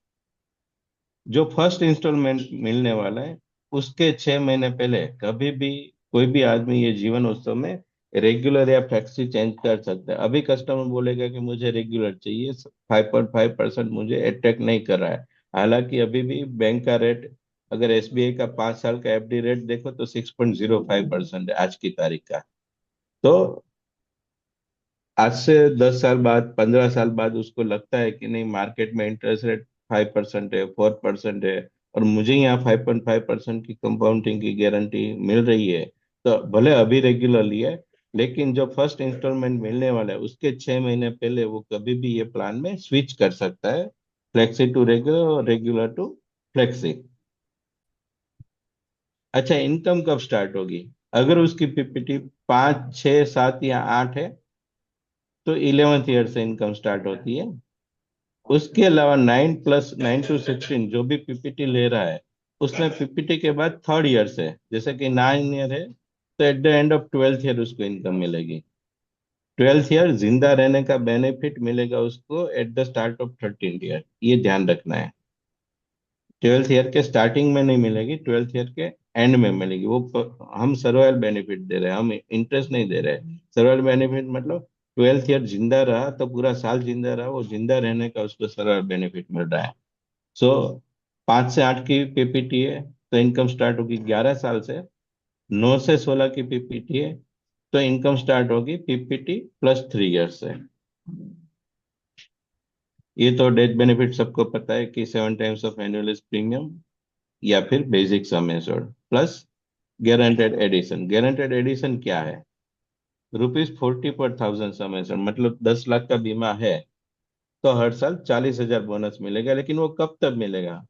जो फर्स्ट इंस्टॉलमेंट मिलने वाला है उसके 6 महीने पहले कभी भी कोई भी आदमी ये जीवन उत्सव में रेगुलर या फ्लेक्सी चेंज कर सकता है। अभी कस्टमर बोलेगा कि मुझे रेगुलर चाहिए, 5.5% मुझे अट्रैक्ट नहीं कर रहा है। हालांकि अभी भी बैंक का रेट, अगर एसबीआई का 5 साल का एफडी रेट देखो तो 6.05% है आज की तारीख का। तो आज से 10 साल बाद, 15 साल बाद उसको लगता है कि नहीं, मार्केट में इंटरेस्ट रेट 5% है, 4% है, और मुझे यहाँ 5.5% की कंपाउंडिंग की गारंटी मिल रही है, तो भले अभी रेगुलर लिया है, लेकिन जो फर्स्ट इंस्टॉलमेंट मिलने वाला है उसके 6 महीने पहले वो कभी भी ये प्लान में स्विच कर सकता है, फ्लेक्सी टू रेगुलर और रेगुलर टू फ्लेक्सी। अच्छा, इनकम कब स्टार्ट होगी? अगर उसकी पीपीटी 5, 6, 7 या 8 है तो 11th ईयर से इनकम स्टार्ट होती है। उसके अलावा 9 + 9 to 16 जो भी पीपीटी ले रहा है, उसमें पीपीटी के बाद थर्ड ईयर से, जैसे कि 9 ईयर है तो at the end of 12th year उसको इनकम मिलेगी। 12th ईयर जिंदा रहने का बेनिफिट मिलेगा उसको at the start of 13th year, ये ध्यान रखना है। 12th ईयर के स्टार्टिंग में नहीं मिलेगी, 12th ईयर के एंड में मिलेगी। वो हम सर्वाइवल बेनिफिट दे रहे हैं, हम इंटरेस्ट नहीं दे रहे। सर्वाइवल बेनिफिट मतलब 12th ईयर जिंदा रहा तो पूरा साल जिंदा रहा, वो जिंदा रहने का उसको सर्वाइवल बेनिफिट मिल रहा है। सो 5 से 8 की पीपीटी है तो इनकम स्टार्ट होगी 11 साल से। 9 से 16 की पीपीटी है तो इनकम स्टार्ट होगी पीपीटी +3 ईयर से। ये तो डेथ बेनिफिट सबको पता है कि 7 टाइम्स ऑफ एनुअल प्रीमियम, या फिर basic sum assured plus guaranteed addition. Guaranteed addition क्या है? ₹40 per 1000 समय सर, मतलब 10 लाख का बीमा है तो हर साल 40,000 बोनस मिलेगा। लेकिन वो कब तक मिलेगा,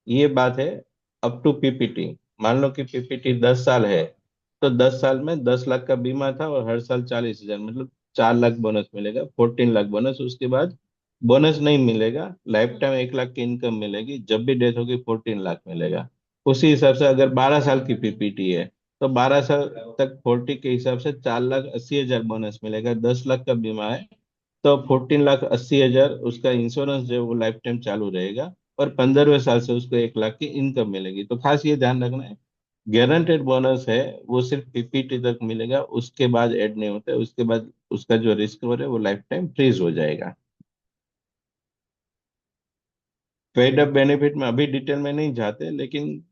ये बात है अप टू पीपीटी। मान लो कि पीपीटी 10 साल है, तो 10 साल में 10 लाख का बीमा था और हर साल 40,000, मतलब 4 लाख बोनस मिलेगा, 14 लाख बोनस। उसके बाद बोनस नहीं मिलेगा, लाइफ टाइम 1 लाख की इनकम मिलेगी, जब भी डेथ होगी 14 लाख मिलेगा। उसी हिसाब से अगर 12 साल की पीपीटी है तो 12 साल तक 40 के हिसाब से 4,80,000 बोनस मिलेगा। 10 लाख का बीमा है तो 14,80,000 उसका इंश्योरेंस जो है वो लाइफ टाइम चालू रहेगा, और 15वें साल से उसको 1 लाख की इनकम मिलेगी। तो खास ये ध्यान रखना है, गारंटेड बोनस है वो सिर्फ पीपीटी तक मिलेगा, उसके बाद ऐड नहीं होता है। उसके बाद उसका जो रिस्क कवर है वो लाइफ टाइम फ्रीज हो जाएगा। पेड अप बेनिफिट में अभी डिटेल में नहीं जाते, लेकिन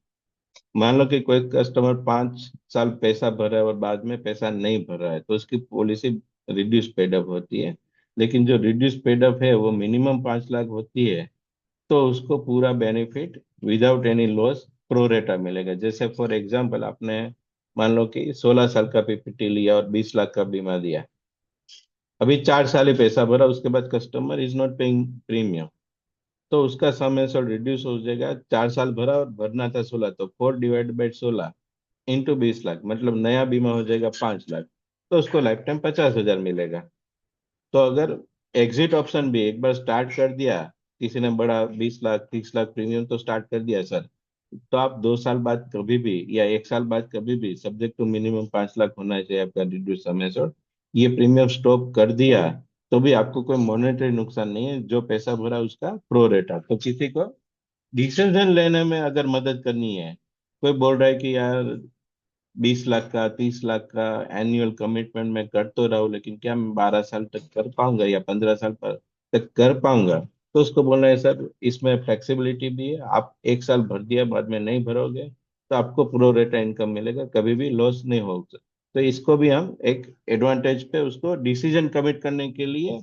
मान लो कि कोई कस्टमर 5 साल पैसा भर रहा है और बाद में पैसा नहीं भर रहा है, तो उसकी पॉलिसी रिड्यूस पेड अप होती है। लेकिन जो रिड्यूस पेड अप है वो मिनिमम 5 लाख होती है, तो उसको पूरा benefit without any loss pro rata मिलेगा। जैसे फॉर एग्जांपल आपने मान लो कि 16 साल का पीपीटी लिया और 20 लाख का बीमा दिया, अभी 4 साल ही पैसा भरा, उसके बाद customer is not paying premium, तो उसका सम एश्योर्ड रिड्यूस हो जाएगा। 4 साल भरा और भरना था 16, तो 4/16 इंटू 20 लाख, मतलब नया बीमा हो जाएगा 5 लाख, तो उसको लाइफ टाइम 50,000 मिलेगा। तो अगर एग्जिट ऑप्शन भी एक बार स्टार्ट कर दिया, किसी ने बड़ा 20 लाख 30 लाख प्रीमियम तो स्टार्ट कर दिया सर, तो आप 2 साल बाद कभी भी या 1 साल बाद कभी भी, सब्जेक्ट टू मिनिमम 5 लाख होना चाहिए आपका रिड्यूस समय से, ये प्रीमियम स्टॉप कर दिया तो भी आपको कोई मॉनेटरी नुकसान नहीं है। जो पैसा भरा उसका प्रो रेटा। तो किसी को डिसीजन लेने में अगर मदद करनी है, कोई बोल रहा है कि यार 20 लाख का 30 लाख का एनुअल कमिटमेंट मैं कर तो रहा हूँ, लेकिन क्या मैं 12 साल तक कर पाऊंगा या 15 साल पर तक कर पाऊंगा, तो उसको बोलना है सर इसमें फ्लेक्सिबिलिटी भी है, आप 1 साल भर दिया बाद में नहीं भरोगे तो आपको प्रो रेटा इनकम मिलेगा, कभी भी लॉस नहीं होगा। तो इसको भी हम एक एडवांटेज पे उसको डिसीजन कमिट करने के लिए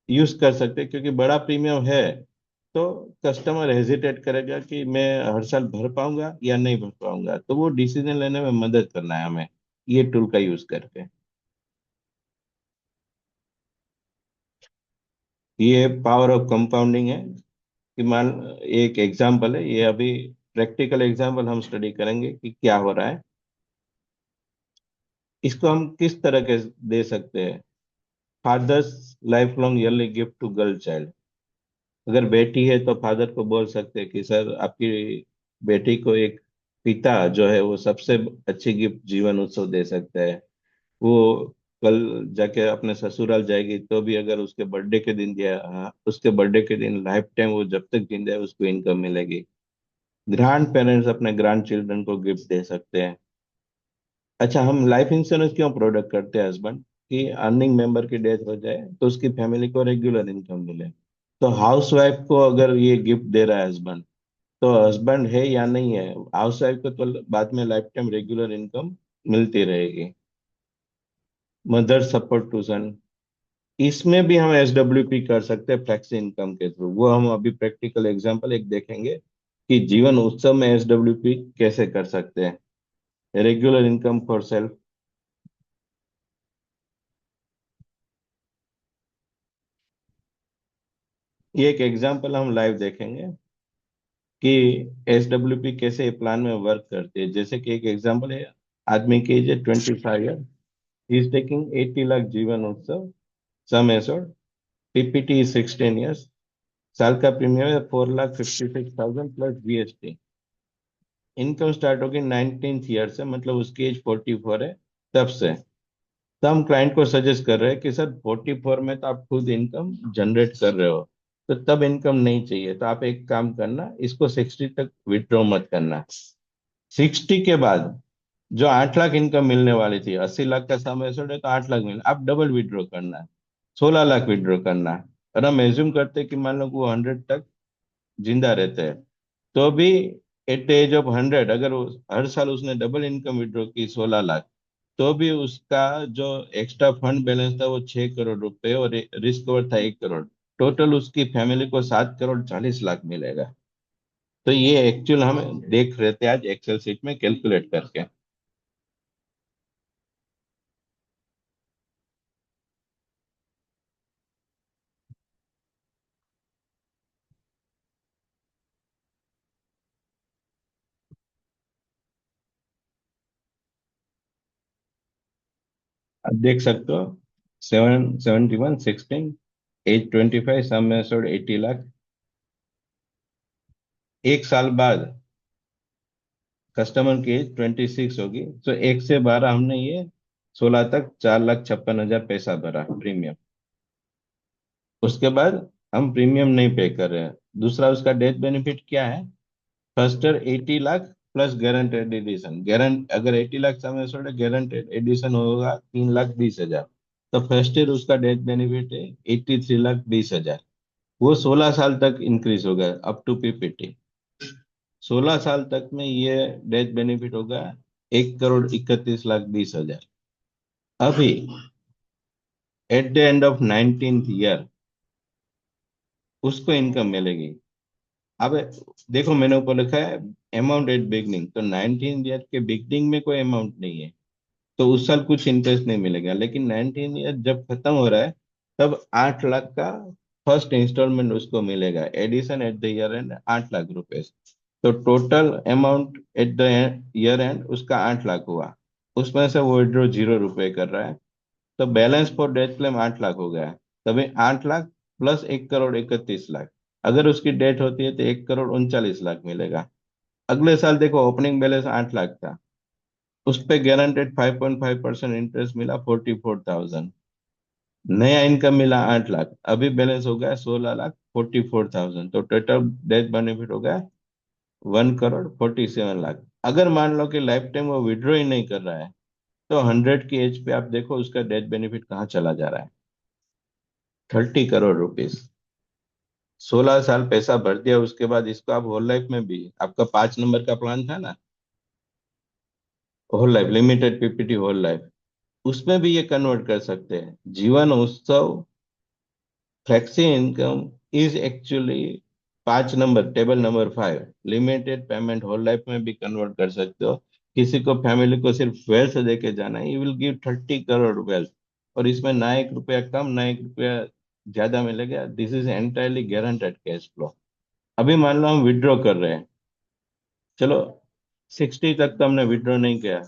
यूज कर सकते हैं। क्योंकि बड़ा प्रीमियम है तो कस्टमर हेजिटेट करेगा कि मैं हर साल भर पाऊंगा या नहीं भर पाऊंगा, तो वो डिसीजन लेने में मदद करना है हमें ये टूल का यूज करके। ये पावर ऑफ कंपाउंडिंग है कि मान, एक एग्जांपल है ये, अभी प्रैक्टिकल एग्जांपल हम स्टडी करेंगे कि क्या हो रहा है। इसको हम किस तरह के दे सकते हैं, father's lifelong yearly gift to girl child. अगर बेटी है तो फादर को बोल सकते हैं कि सर आपकी बेटी को एक पिता जो है वो सबसे अच्छी गिफ्ट जीवन उत्सव दे सकता है। वो कल जाके अपने ससुराल जाएगी तो भी अगर उसके बर्थडे के दिन दिया, हाँ, उसके बर्थडे के दिन लाइफ टाइम वो जब तक जिंदा है उसको इनकम मिलेगी। ग्रैंड पेरेंट्स अपने ग्रैंड चिल्ड्रन को गिफ्ट दे सकते हैं। अच्छा, हम लाइफ इंश्योरेंस क्यों प्रोडक्ट करते हैं हस्बैंड, कि अर्निंग मेंबर की डेथ हो जाए तो उसकी फैमिली को रेगुलर इनकम मिले। तो हाउस वाइफ को अगर ये गिफ्ट दे रहा है हस्बैंड, तो हस्बैंड है या नहीं है, हाउस वाइफ को तो बाद में लाइफ टाइम रेगुलर इनकम मिलती रहेगी। मदर सपोर्ट टू सन, इसमें भी हम एसडब्ल्यूपी कर सकते हैं फ्लेक्सी इनकम के थ्रू। वो हम अभी प्रैक्टिकल एग्जांपल एक देखेंगे कि जीवन उत्सव में एसडब्ल्यूपी कैसे कर सकते हैं। रेगुलर इनकम फॉर सेल्फ, ये एक एग्जांपल हम लाइव देखेंगे कि एसडब्ल्यूपी कैसे प्लान में वर्क करती है। जैसे कि एक एग्जांपल है, आदमी की एज है 25 ईयर, इज टेकिंग 80 लाख जीवन उत्सव sum assured, PPT is 16 years, साल का प्रीमियम है 4,56,000 प्लस जीएसटी। इनकम स्टार्ट होगी 19th ईयर से, मतलब उसकी एज 44 है तब से। तो हम क्लाइंट को सजेस्ट कर रहे हैं कि सर 44 में तो आप खुद इनकम जनरेट कर रहे हो, तो तब इनकम नहीं चाहिए, तो आप एक काम करना, इसको 60 तक विड्रॉ मत करना। 60 के बाद जो 8 लाख इनकम मिलने वाली थी, 80 लाख का सम एश्योर्ड है तो 8 लाख मिले, आप डबल विड्रॉ करना है, 16 लाख विड्रॉ करना है। और हम एज्यूम करते हैं कि मान लो कि वो 100 तक जिंदा रहते हैं, तो भी एट एज ऑफ 100 अगर हर साल उसने डबल इनकम विड्रॉ की 16 लाख, तो भी उसका जो एक्स्ट्रा फंड बैलेंस था वो 6 करोड़ रुपए और रिस्क कवर था 1 करोड़, टोटल उसकी फैमिली को 7,40,00,000 मिलेगा। तो ये एक्चुअल हम देख रहे थे आज एक्सेल सीट में कैलकुलेट करके। आप देख सकते हो 771 16 एज 25 सम एश्योर्ड 80 लाख। एक साल बाद कस्टमर की एज 26 होगी, तो 1 से 12 हमने ये 16 तक 4,56,000 पैसा भरा प्रीमियम। उसके बाद हम प्रीमियम नहीं पे कर रहे हैं। दूसरा उसका डेथ बेनिफिट क्या है? First year 80 lakh plus guaranteed addition. गारंट अगर 80 लाख समय सोचे गारंटेड एडिशन होगा 3,20,000, तो फर्स्ट ईयर उसका डेथ बेनिफिट है 83,20,000। वो 16 साल तक इंक्रीज होगा अप टू पीपीटी। 16 साल तक में ये डेथ बेनिफिट होगा 1,31,20,000। अभी at the end of 19th year उसको इनकम मिलेगी। अब देखो मैंने ऊपर लिखा है अमाउंट एट बिगनिंग, तो 19 ईयर के बिगनिंग में कोई अमाउंट नहीं है, तो उस साल कुछ इंटरेस्ट नहीं मिलेगा। लेकिन 19 ईयर जब खत्म हो रहा है तब 8 लाख का फर्स्ट इंस्टॉलमेंट उसको मिलेगा, addition at the year end 8 lakh रुपए। तो total amount at the year end उसका 8 लाख हुआ। उसमें से वो विड्रॉ 0 रुपए कर रहा है, तो balance for death claim 8 lakh हो गया। तभी 8 लाख प्लस 1,31,00,000। अगर उसकी डेथ होती है तो 1,39,00,000 मिलेगा। अगले साल देखो ओपनिंग बैलेंस 8 लाख था, उस पे गारंटेड 5.5% इंटरेस्ट मिला 44,000। नया इनकम मिला 8 लाख, अभी बैलेंस हो गया 16,44,000। तो टोटल डेथ बेनिफिट हो गया 1,47,00,000। अगर मान लो कि लाइफ टाइम वो विड्रॉ ही नहीं कर रहा है, तो 100 की एज पे आप देखो उसका डेथ बेनिफिट कहाँ चला जा रहा है, 30 करोड़ रुपीस। 16 साल पैसा भर दिया, उसके बाद इसको आप होल लाइफ में भी, आपका 5 नंबर का प्लान था ना, whole life limited PPT whole life, उसमें भी ये कन्वर्ट कर सकते हैं। Jeevan Utsav flexi income is actually 5 number, table number 5 limited payment whole life में भी कन्वर्ट कर सकते हो। किसी को फैमिली को सिर्फ वेल्थ दे के जाना है, you will give 30 crore wealth, और इसमें ना 1 रुपया कम ना 1 रुपया ज्यादा मिलेगा। This is entirely guaranteed cash flow. अभी मान लो हम विड्रॉ कर रहे हैं, चलो 60 तक तो हमने विड्रॉ नहीं किया,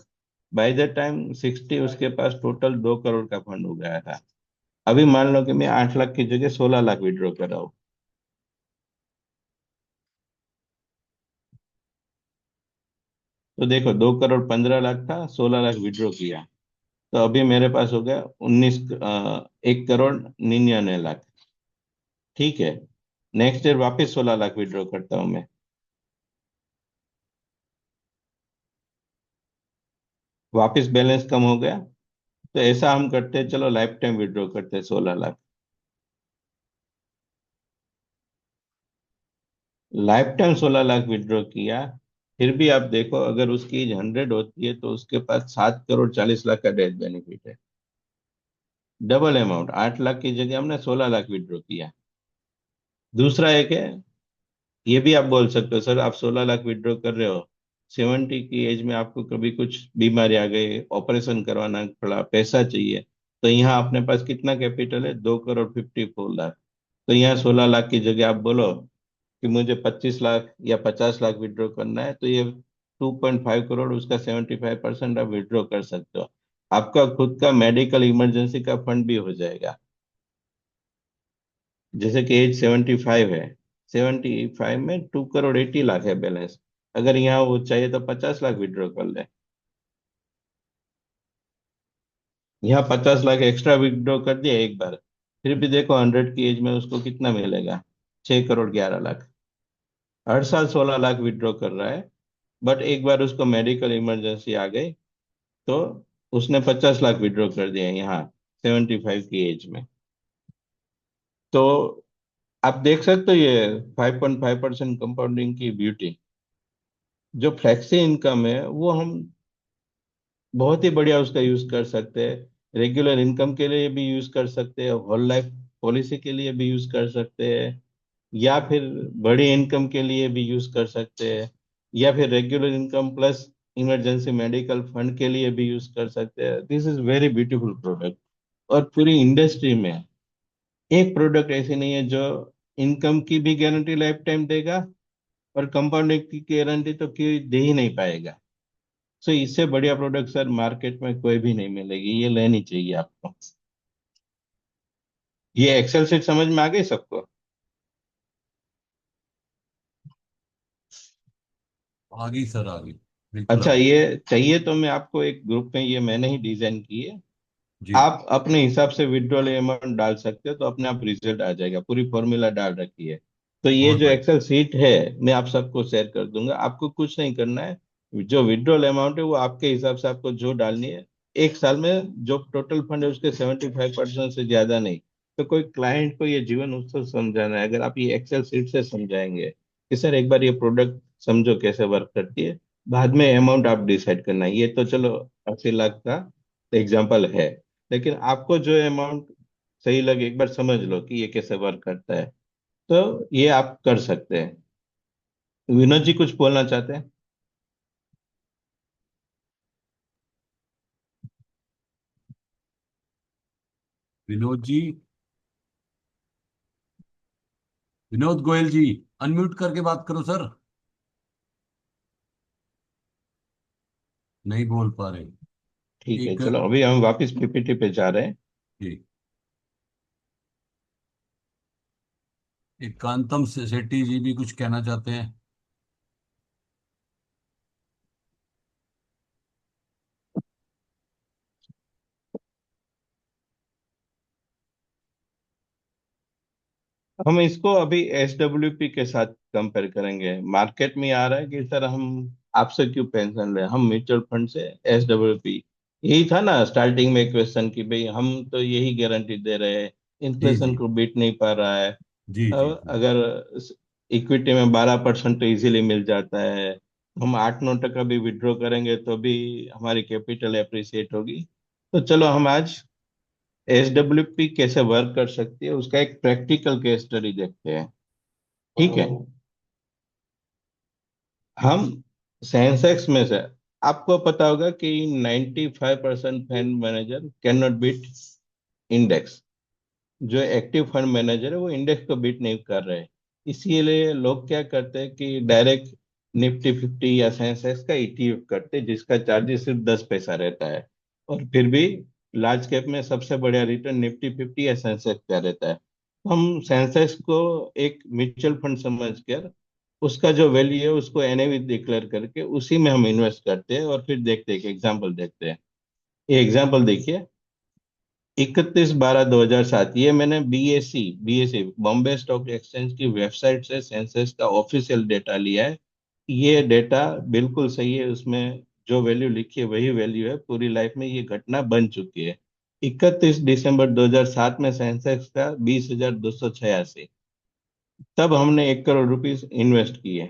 बाय द टाइम 60 उसके पास टोटल 2 करोड़ का फंड हो गया था। अभी मान लो कि मैं 8 लाख की जगह 16 लाख विड्रॉ कर रहा हूँ, तो देखो 2,15,00,000 था, 16 लाख विड्रॉ किया, तो अभी मेरे पास हो गया 1,99,00,000। ठीक है, नेक्स्ट ईयर वापस 16 लाख विड्रॉ करता हूँ मैं, वापस बैलेंस कम हो गया। तो ऐसा हम करते हैं, चलो लाइफ टाइम विड्रॉ करते हैं 16 lakh. Life time 16 lakh withdraw किया, फिर भी आप देखो अगर उसकी एज 100 होती है तो उसके पास 7,40,00,000 का डेथ बेनिफिट है। डबल अमाउंट, 8 लाख की जगह हमने 16 लाख विड्रॉ किया। दूसरा एक है, ये भी आप बोल सकते हो सर आप 16 लाख विड्रॉ कर रहे हो, 70 की एज में आपको कभी कुछ बीमारी आ गई, ऑपरेशन करवाना पड़ा, पैसा चाहिए, तो यहाँ अपने पास कितना कैपिटल है, 2,54,00,000। तो यहाँ 16 लाख की जगह आप बोलो कि मुझे 25 लाख या 50 लाख विड्रॉ करना है, तो ये 2.5 करोड़, उसका 75% आप विड्रॉ कर सकते हो। आपका खुद का मेडिकल इमरजेंसी का फंड भी हो जाएगा। जैसे कि एज 75 है, 75 में 2,80,00,000 है बैलेंस, अगर यहाँ वो चाहिए तो 50 लाख विड्रॉ कर ले। यहाँ 50 लाख एक्स्ट्रा विड्रॉ कर दिया एक बार, फिर भी देखो 100 की एज में उसको कितना मिलेगा, 6,11,00,000। हर साल 16 लाख विड्रॉ कर रहा है, बट एक बार उसको मेडिकल इमरजेंसी आ गई तो उसने 50 लाख विड्रॉ कर दिया यहाँ 75 की एज में। तो आप देख सकते हो ये 5.5% कंपाउंडिंग की ब्यूटी। जो फ्लेक्सी इनकम है वो हम बहुत ही बढ़िया उसका यूज कर सकते हैं, रेगुलर इनकम के लिए भी यूज कर सकते हैं, होल लाइफ पॉलिसी के लिए भी यूज कर सकते हैं, या फिर बड़ी इनकम के लिए भी यूज कर सकते हैं, या फिर regular income plus emergency medical fund के लिए भी यूज कर सकते हैं। This is very beautiful product. और पूरी इंडस्ट्री में एक प्रोडक्ट ऐसी नहीं है जो इनकम की भी गारंटी लाइफ टाइम देगा और कंपाउंडिंग की गारंटी तो कोई दे ही नहीं पाएगा। सो इससे बढ़िया प्रोडक्ट सर मार्केट में कोई भी नहीं मिलेगी, ये लेनी चाहिए आपको। ये एक्सेल सीट समझ में आ गई सबको? आ गई सर, आ गई, बिल्कुल आ अच्छा, गई। ये चाहिए तो मैं आपको एक ग्रुप में, ये मैंने ही डिजाइन की है, जी आप अपने हिसाब से विड्रॉल अमाउंट डाल सकते हो, तो अपने आप रिजल्ट आ जाएगा, पूरी फॉर्मूला डाल रखी है। तो ये बहुत जो बढ़िया। एक्सेल सीट है मैं आप सबको शेयर कर दूंगा, आपको कुछ नहीं करना है। जो विड्रॉल अमाउंट है वो आपके हिसाब से आपको जो डालनी है, एक साल में जो टोटल फंड है उसके 75% से ज्यादा नहीं। तो कोई क्लाइंट को ये जीवन उत्सव समझाना है, अगर आप ये एक्सेल सीट से समझाएंगे कि सर एक बार ये प्रोडक्ट समझो कैसे वर्क करती है, बाद में अमाउंट आप डिसाइड करना है। ये तो चलो 80 लाख का एग्जाम्पल है, लेकिन आपको जो अमाउंट सही लगे एक बार समझ लो कि ये कैसे वर्क करता है, तो ये आप कर सकते हैं। विनोद जी कुछ बोलना चाहते हैं? विनोद जी, विनोद गोयल जी, अनम्यूट करके बात करो सर। नहीं बोल पा रहे। ठीक है, एक चलो अभी हम वापस पीपीटी पे जा रहे हैं। जी, एक कांतम सेठी जी भी कुछ कहना चाहते हैं। हम इसको अभी एसडब्ल्यूपी के साथ कंपेयर करेंगे। मार्केट में आ रहा है कि सर हम आपसे क्यों पेंशन लें, हम म्यूचुअल फंड से एसडब्ल्यूपी। यही था ना स्टार्टिंग में क्वेश्चन कि भाई हम तो यही गारंटी दे रहे हैं, जी जी इन्फ्लेशन को बीट नहीं पा रहा है। जी जी अब जी अगर इक्विटी में 12% तो इजीली मिल जाता है, हम 8-9% भी विड्रॉ करेंगे तो भी हमारी कैपिटल एप्रिसिएट होगी। तो चलो हम आज एसडब्ल्यूपी कैसे वर्क कर सकती है उसका एक प्रैक्टिकल केस स्टडी देखते हैं। ठीक है, हम सेंसेक्स में से, आपको पता होगा कि 95% fund manager can not beat index. जो एक्टिव फंड मैनेजर है वो इंडेक्स को बीट नहीं कर रहे, इसीलिए लोग क्या करते हैं कि डायरेक्ट निफ्टी 50 या सेंसेक्स का ईटीएफ करते हैं, जिसका चार्जेस सिर्फ 10 पैसा रहता है, और फिर भी लार्ज कैप में सबसे बढ़िया रिटर्न निफ्टी 50 या सेंसेक्स का रहता है। हम सेंसेक्स को एक म्यूचुअल फंड समझकर उसका जो वैल्यू है उसको एनएवी डिक्लेयर करके उसी में हम इन्वेस्ट करते हैं, और फिर देखते हैं कि एग्जाम्पल देखते हैं। ये एग्जाम्पल देखिए, 31/12/2007, ये मैंने बीएसई बॉम्बे स्टॉक एक्सचेंज की वेबसाइट से सेंसेक्स का ऑफिशियल डेटा लिया है। ये डेटा बिल्कुल सही है, उसमें जो वैल्यू लिखी है वही वैल्यू है, पूरी लाइफ में ये घटना बन चुकी है। 31 दिसंबर 2007 में सेंसेक्स का 20,286, तब हमने 1 करोड़ रुपीस इन्वेस्ट किए।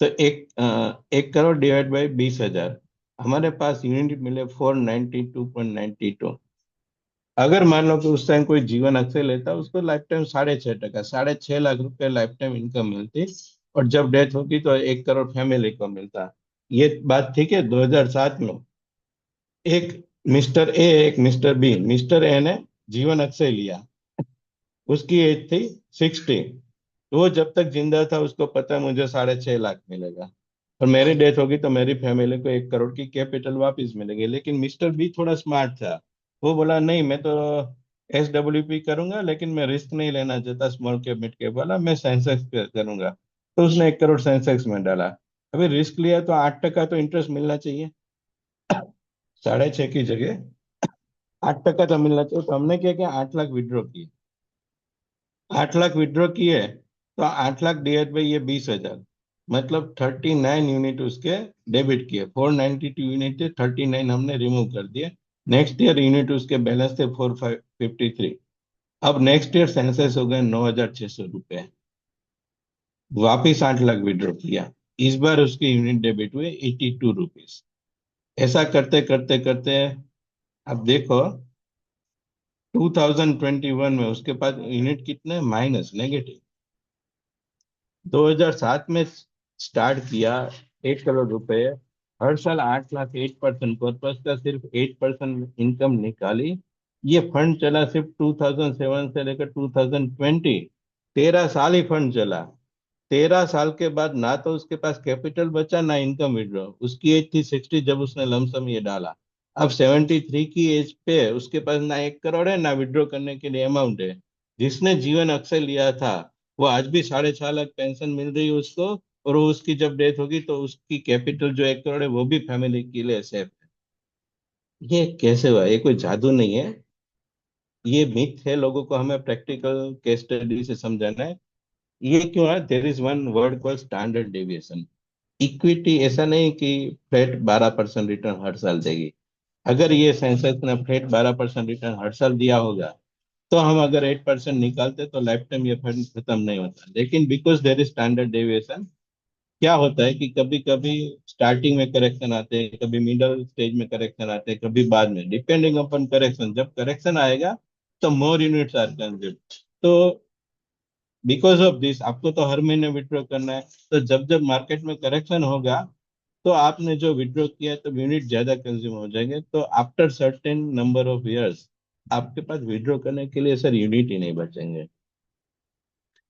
तो 1 करोड़ डिवाइड बाई 20,000, हमारे पास यूनिट मिले 492.92। अगर मान लो कि उस टाइम कोई जीवन अक्षय लेता, उसको लाइफ टाइम 6.5%, 6.5 लाख रुपए लाइफ टाइम इनकम मिलती, और जब डेथ होती तो 1 करोड़ फैमिली को मिलता। ये बात ठीक है 2007 में। एक मिस्टर ए, एक मिस्टर बी। मिस्टर ए ने जीवन अक्षय लिया, उसकी एज थी 60, तो वो जब तक जिंदा था उसको पता है मुझे 6.5 लाख मिलेगा, और मेरी डेथ होगी तो मेरी फैमिली को 1 करोड़ की कैपिटल वापस मिलेगी। लेकिन मिस्टर बी थोड़ा स्मार्ट था, वो बोला नहीं मैं तो एसडब्ल्यूपी करूंगा, लेकिन मैं रिस्क नहीं लेना चाहता स्मॉल कैप मिड कैप वाला, मैं सेंसेक्स करूंगा। तो उसने 1 करोड़ सेंसेक्स में डाला। अभी रिस्क लिया तो 8% तो इंटरेस्ट मिलना चाहिए, 6.5 की जगह 8% तो मिलना चाहिए। तो हमने क्या किया, 8 लाख विड्रॉ किए। 8 लाख विड्रॉ किए तो 8 लाख डिवाइड बाई ये 20,000, मतलब 39 यूनिट उसके डेबिट किए। 492 यूनिट थे, 39 हमने रिमूव कर दिए। नेक्स्ट ईयर यूनिट उसके बैलेंस थे 453। अब नेक्स्ट ईयर सेंसेस हो गए 9,600 रुपए, वापिस 8 लाख विड्रॉ किया। इस बार उसके यूनिट डेबिट हुए 82 रुपीज। ऐसा करते करते करते अब देखो 2021 में उसके पास यूनिट कितने, माइनस, नेगेटिव। 2007 में स्टार्ट किया, 1 करोड़ रुपए, हर साल 8 लाख, 8% कॉर्पस का सिर्फ 8% इनकम निकाली। ये फंड चला सिर्फ 2007 से लेकर 2020, 13 साल ही फंड चला। 13 साल के बाद ना तो उसके पास कैपिटल बचा ना इनकम विड्रॉ। उसकी एज थी 60 जब उसने लमसम ये डाला। अब 73 की एज पे उसके पास ना 1 करोड़ है ना विड्रॉ करने के लिए अमाउंट है। जिसने जीवन अक्षय लिया था वो आज भी 6.5 लाख पेंशन मिल रही है उसको। और वो उसकी जब डेथ होगी तो उसकी कैपिटल जो 1 करोड़ है वो भी फैमिली के लिए सेफ है। ये कैसे हुआ? ये कोई जादू नहीं है, ये मिथ है। लोगों को हमें प्रैक्टिकल केस स्टडी से समझाना है। ये क्यों है? There is one word called standard deviation. Equity ऐसा नहीं कि फ्लैट 12% रिटर्न हर साल देगी। अगर ये सेंसेक्स ने फ्लैट 12% रिटर्न हर साल दिया होगा तो हम अगर 8% निकालते तो लाइफ टाइम ये फंड खत्म नहीं होता। लेकिन because there is standard deviation, क्या होता है कि कभी कभी स्टार्टिंग में करेक्शन आते हैं, कभी मिडल स्टेज में करेक्शन आते हैं, कभी बाद में, डिपेंडिंग अपॉन करेक्शन। जब करेक्शन आएगा तो मोर यूनिट्स आर कंज्यूम्ड। तो बिकॉज ऑफ दिस आपको तो हर महीने विड्रॉ करना है। तो जब जब मार्केट में करेक्शन होगा तो आपने जो विड्रॉ किया है तो यूनिट ज्यादा कंज्यूम हो जाएंगे। तो after certain number of years आपके पास विड्रॉ करने के लिए सर यूनिट ही नहीं बचेंगे।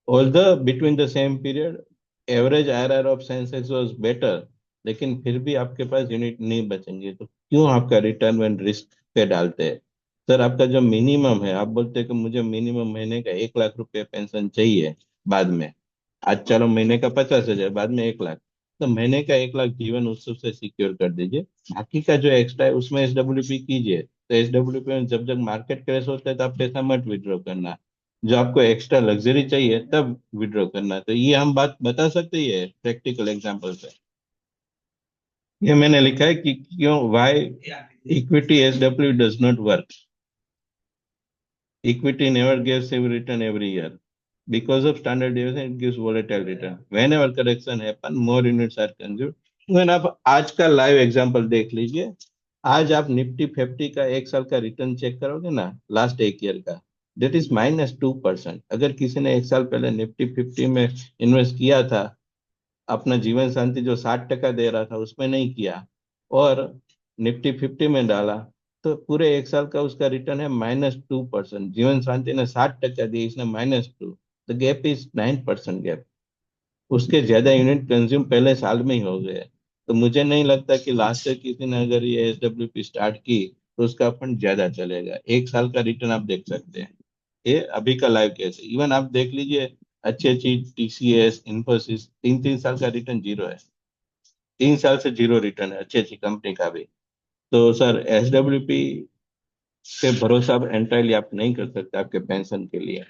Although between the same period average IRR of Sensex was better, लेकिन फिर भी आपके पास यूनिट नहीं बचेंगे। तो क्यों आपका रिटर्न एंड रिस्क पे डालते हैं? सर आपका जो मिनिमम है, आप बोलते हैं कि मुझे मिनिमम महीने का 1 लाख रुपए पेंशन चाहिए बाद में। आज चलो महीने का 50,000, बाद में 1 लाख। तो महीने का 1 लाख जीवन उत्सव से सिक्योर कर दीजिए। बाकी का जो एक्स्ट्रा है उसमें SWP कीजिए। तो SWP में जब जब मार्केट क्रैश होता है तो आप पैसा मत विड्रॉ करना। जो आपको एक्स्ट्रा लग्जरी चाहिए तब विड्रॉ करना। तो ये हम बात बता सकते हैं प्रैक्टिकल एग्जांपल से। ये मैंने लिखा है कि क्यों, why equity SW does not work. Equity never gives a return every year. Because of standard deviation, it gives volatile return. Whenever correction happen, more units are consumed. Even आप आज का लाइव एग्जांपल देख लीजिए। आज आप Nifty 50 का 1 साल का रिटर्न चेक करोगे ना, लास्ट 1 ईयर का, that is -2%। अगर किसी ने 1 साल पहले निफ्टी 50 में इन्वेस्ट किया था, अपना जीवन शांति जो 60% दे रहा था उसमें नहीं किया और निफ्टी 50 में डाला, तो पूरे 1 साल का उसका रिटर्न है -2%। जीवन शांति ने 60% दी, इसने -2। The gap is 9% gap. उसके ज्यादा यूनिट कंज्यूम पहले साल में ही हो गए। तो मुझे नहीं लगता कि लास्ट ईयर किसी ने अगर ये SWP स्टार्ट की तो उसका फंड ज्यादा चलेगा। 1 साल का रिटर्न आप देख सकते हैं, ये अभी का लाइव केस है। इवन आप देख लीजिए अच्छी अच्छी TCS, इन्फोसिस, 3-3 साल का रिटर्न जीरो है। 3 साल से जीरो रिटर्न है अच्छी अच्छी कंपनी का भी। तो सर SWP पे भरोसा आप एंटायरली आप नहीं कर सकते आपके पेंशन के लिए।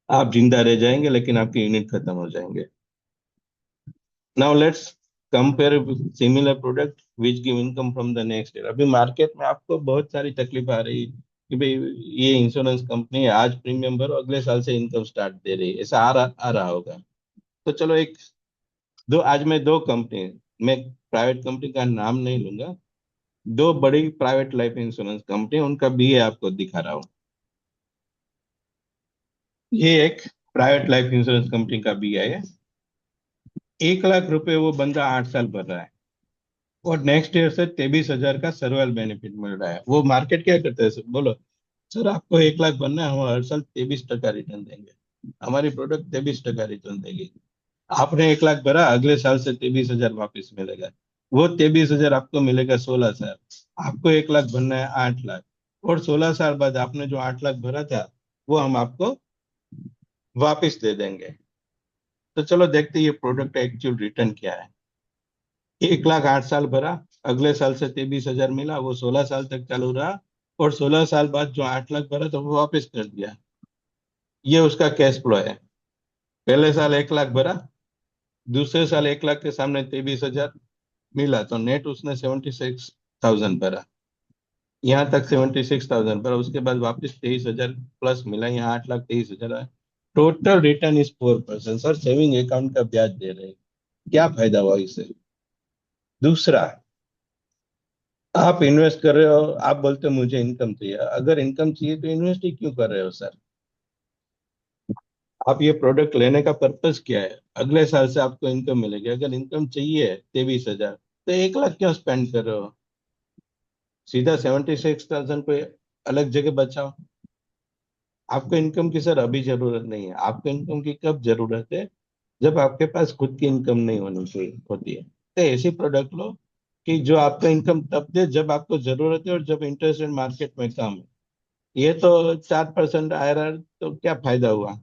आप जिंदा रह जाएंगे लेकिन आपके यूनिट खत्म हो जाएंगे। Now let's compare similar product which give income from the next year. अभी मार्केट में आपको बहुत सारी तकलीफ आ रही कि भाई ये इंश्योरेंस कंपनी है, आज प्रीमियम भरो अगले साल से इनकम स्टार्ट दे रही है, ऐसा आ रहा होगा। तो चलो एक दो, आज मैं दो कंपनी, मैं प्राइवेट कंपनी का नाम नहीं लूंगा, दो बड़ी प्राइवेट लाइफ इंश्योरेंस कंपनी उनका BA आपको दिखा रहा हूँ। ये एक प्राइवेट लाइफ इंश्योरेंस कंपनी का BA है। 1 लाख रुपए वो बंदा 8 साल भर रहा है और नेक्स्ट ईयर से 23,000 का सर्वाइवल बेनिफिट मिल रहा है। वो मार्केट क्या करता है सर? बोलो सर, आपको 1 लाख बनना है, हम हर साल 23% रिटर्न देंगे, हमारी प्रोडक्ट 23% रिटर्न देगी। आपने 1 लाख भरा, अगले साल से 23,000 वापस मिलेगा। वो 23,000 आपको मिलेगा 16 साल। आपको 1 लाख भरना है 8 लाख, और 16 साल बाद आपने जो 8 लाख भरा था वो हम आपको वापस दे देंगे। तो चलो देखते हैं ये प्रोडक्ट का एक्चुअल रिटर्न क्या है। 1 लाख 8 साल भरा, अगले साल से 23,000 मिला, वो 16 साल तक चालू रहा, और 16 साल बाद जो 8 लाख भरा तो वो वापस कर दिया। ये उसका कैश फ्लो है। पहले साल 1 लाख भरा, दूसरे साल 1 लाख के सामने 23,000 मिला तो नेट उसने 76,000 भरा। यहाँ तक 76,000 भरा, उसके बाद वापस 23,000 प्लस मिला, यहाँ 8,23,000 है। Total return is 4%। Sir saving account का ब्याज दे रहे हैं, क्या फायदा हुआ इससे? दूसरा, आप इन्वेस्ट कर रहे हो, आप बोलते हो मुझे इनकम चाहिए। अगर इनकम चाहिए तो इन्वेस्ट ही क्यों कर रहे हो सर? आप ये प्रोडक्ट लेने का पर्पस क्या है? अगले साल से आपको इनकम मिलेगी। अगर इनकम चाहिए 23,000 तो 1 लाख क्यों स्पेंड कर रहे हो? सीधा 76,000 को अलग जगह बचाओ। आपको इनकम की सर अभी जरूरत नहीं है, आपको इनकम की कब जरूरत है? जब आपके पास खुद की इनकम नहीं होनी चाहिए होती है, तो ऐसी प्रोडक्ट लो कि जो आपका इनकम तब दे जब आपको जरूरत है और जब इंटरेस्ट रेट मार्केट में कम है। ये तो 4% IRR, तो क्या फायदा हुआ?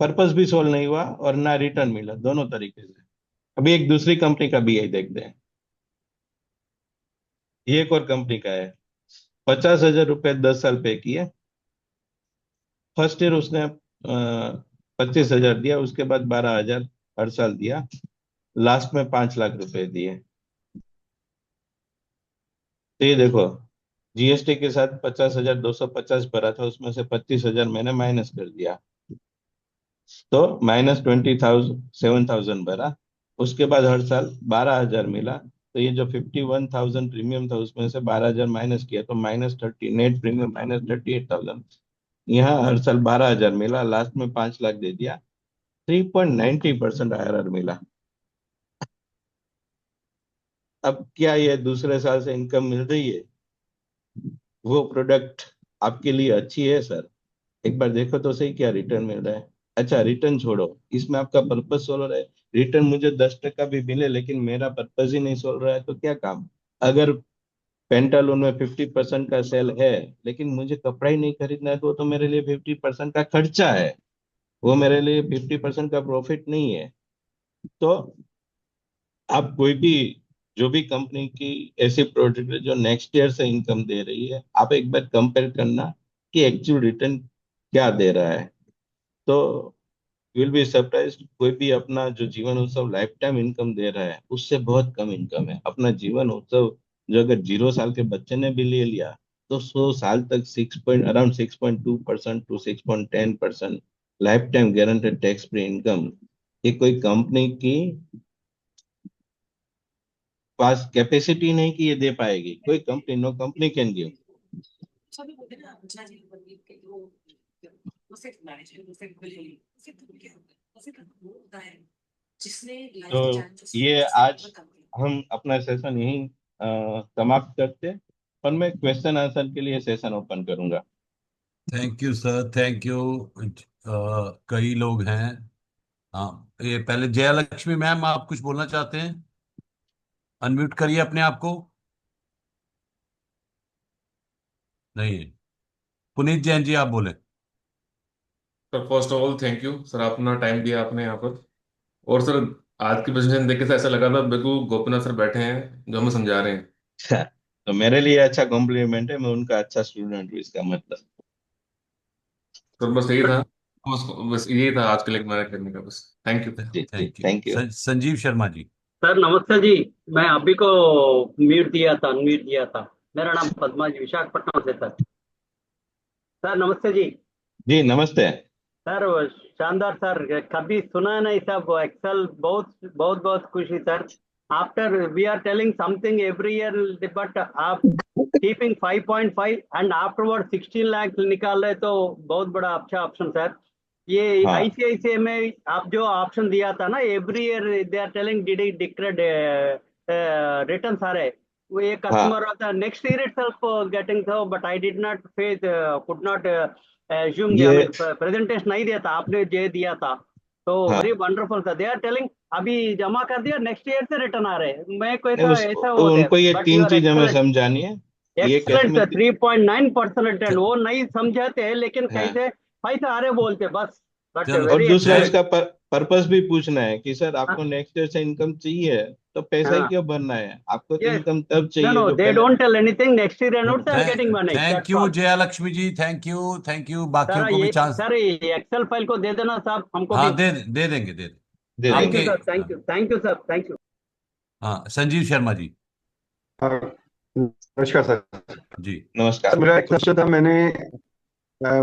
पर्पस भी सोल्व नहीं हुआ और ना रिटर्न मिला, दोनों तरीके से। अभी एक दूसरी कंपनी का भी यही देखते हैं। ये एक और कंपनी का है, 50,000 रुपये 10 साल पे किए। फर्स्ट ईयर उसने 25,000 दिया, उसके बाद 12,000 हर साल दिया, लास्ट में 5 लाख रुपए दिए। तो ये देखो, GST के साथ 50,250 भरा था, उसमें से 25,000 मैंने माइनस कर दिया, तो -27,000 भरा। उसके बाद हर साल 12,000 मिला, तो ये जो 51,000 प्रीमियम था उसमें से 12,000 माइनस किया, तो -30, नेट प्रीमियम -38,000। यहाँ हर साल 12,000 मिला, लास्ट में 5 लाख दे दिया, 3.90% IRR मिला। अब क्या ये दूसरे साल से इनकम मिल रही है? वो प्रोडक्ट आपके लिए अच्छी है सर? एक बार देखो तो सही, क्या रिटर्न मिल रहा है। अच्छा, रिटर्न छोड़ो, इसमें आपका पर्पस सोल्व है। रिटर्न मुझे 10% भी मिले लेकिन मेरा पर्पस ही नहीं सोल्व रहा है, तो क्या काम? अगर पेंटालून में 50% का सेल है लेकिन मुझे कपड़ा ही नहीं खरीदना है, तो वो तो मेरे लिए 50% का खर्चा है, वो मेरे लिए 50% का प्रॉफिट नहीं है। तो आप कोई भी, जो भी कंपनी की ऐसी प्रोडक्ट है जो नेक्स्ट ईयर से इनकम दे रही है, आप एक बार कंपेयर करना कि एक्चुअल रिटर्न क्या दे रहा है। तो विल बी सरप्राइज, कोई भी अपना जो जीवन उत्सव लाइफ टाइम इनकम दे रहा है उससे बहुत कम इनकम है। अपना जीवन उत्सव जो अगर 0 साल के बच्चे ने भी ले लिया, तो 100 साल तक around 6.2% to 6.10% lifetime guaranteed tax free income, ये कोई कंपनी की पास कैपेसिटी नहीं कि ये दे पाएगी। कोई company, no company can give. तो ये आज हम अपना सेशन यहीं समाप्त करते हैं, और मैं क्वेश्चन आंसर के लिए सेशन ओपन करूंगा। Thank you sir, thank you. कई लोग हैं। हाँ, ये पहले जया लक्ष्मी मैम, आप कुछ बोलना चाहते हैं? अनम्यूट करिए अपने आप को। नहीं, पुनीत जैन जी आप बोले। Sir first of all thank you sir, अपना टाइम दिया आपने यहाँ पर। और सर आज की प्रेजेंटेशन देख के ऐसा लगा था बिल्कुल गोपीनाथ सर बैठे हैं जो हमें समझा रहे हैं। तो मेरे लिए अच्छा कॉम्प्लीमेंट है, मैं उनका अच्छा स्टूडेंट हूँ, इसका मतलब। सर बस यही था, बस यही था आज के लिए मेरा करने का, बस थैंक यू। जी जी, thank you. Thank you. Sanjeev Sharma ji. Sir नमस्ते जी। मैं अभी को म्यूट दिया था, अनम्यूट दिया था। मेरा नाम पद्मा जी, विशाखापट्टनम से सर। सर नमस्ते जी। जी नमस्ते। सर शानदार सर, कभी सुना नहीं सब एक्सेल, बहुत बहुत बहुत खुशी sir. After we are telling something every year, but आप कीपिंग 5.5 एंड आफ्टरवर्ड 16 लाख निकाल रहे, तो बहुत बड़ा अच्छा ऑप्शन सर। ये हाँ ICICI में आप जो ऑप्शन दिया था ना, every year they are telling declared return सारे, वो ये हाँ, कस्टमर होता नेक्स्ट ईयर इटसेल्फ गेटिंग था, but I did not face, could not assume, I ये mean प्रेजेंटेशन नहीं दिया था आपने, जे दिया था तो वेरी हाँ, वंडरफुल था। दे आर टेलिंग अभी जमा कर दिया, नेक्स्ट ईयर से रिटर्न आ रहे हैं। मैं कोई नहीं, ऐसा ऐसा होते हैं, उनको ये बट यू 3 आर चीज हमें एक्सलेंट, समझानी है। ये कैसे एक्सलेंट में सर। 3.9% रिटर्न, च- वो नहीं समझाते हैं लेकिन हाँ, कैसे पैसा आ रहे बोलते बस, बट चलो, और वेरी दूसरा एक्सलेंट। इसका पर्पस भी पूछना है कि सर आपको नेक्स्ट ईयर से इनकम चाहिए, तो पैसा ही हाँ, क्यों भरना है? आपको तो यस, इनकम तब no चाहिए no, जो they पहले। don't tell anything, next year onwards I'm getting money, thank that's you all। Jaya Lakshmi ji, thank you, thank you. बाकियों सर को भी ये चांस। सर एक्सेल फाइल को दे देना साहब हमको भी। हाँ, दे देंगे, दे देंगे दे थैंक देंगे। यू आपके। सर, थैंक यू, हाँ, thank you sir, thank you. हाँ, संजीव शर्मा जी। हाँ, नमस्कार सर। जी। सर नमस्कार। मेरा एक क्वेश्चन था।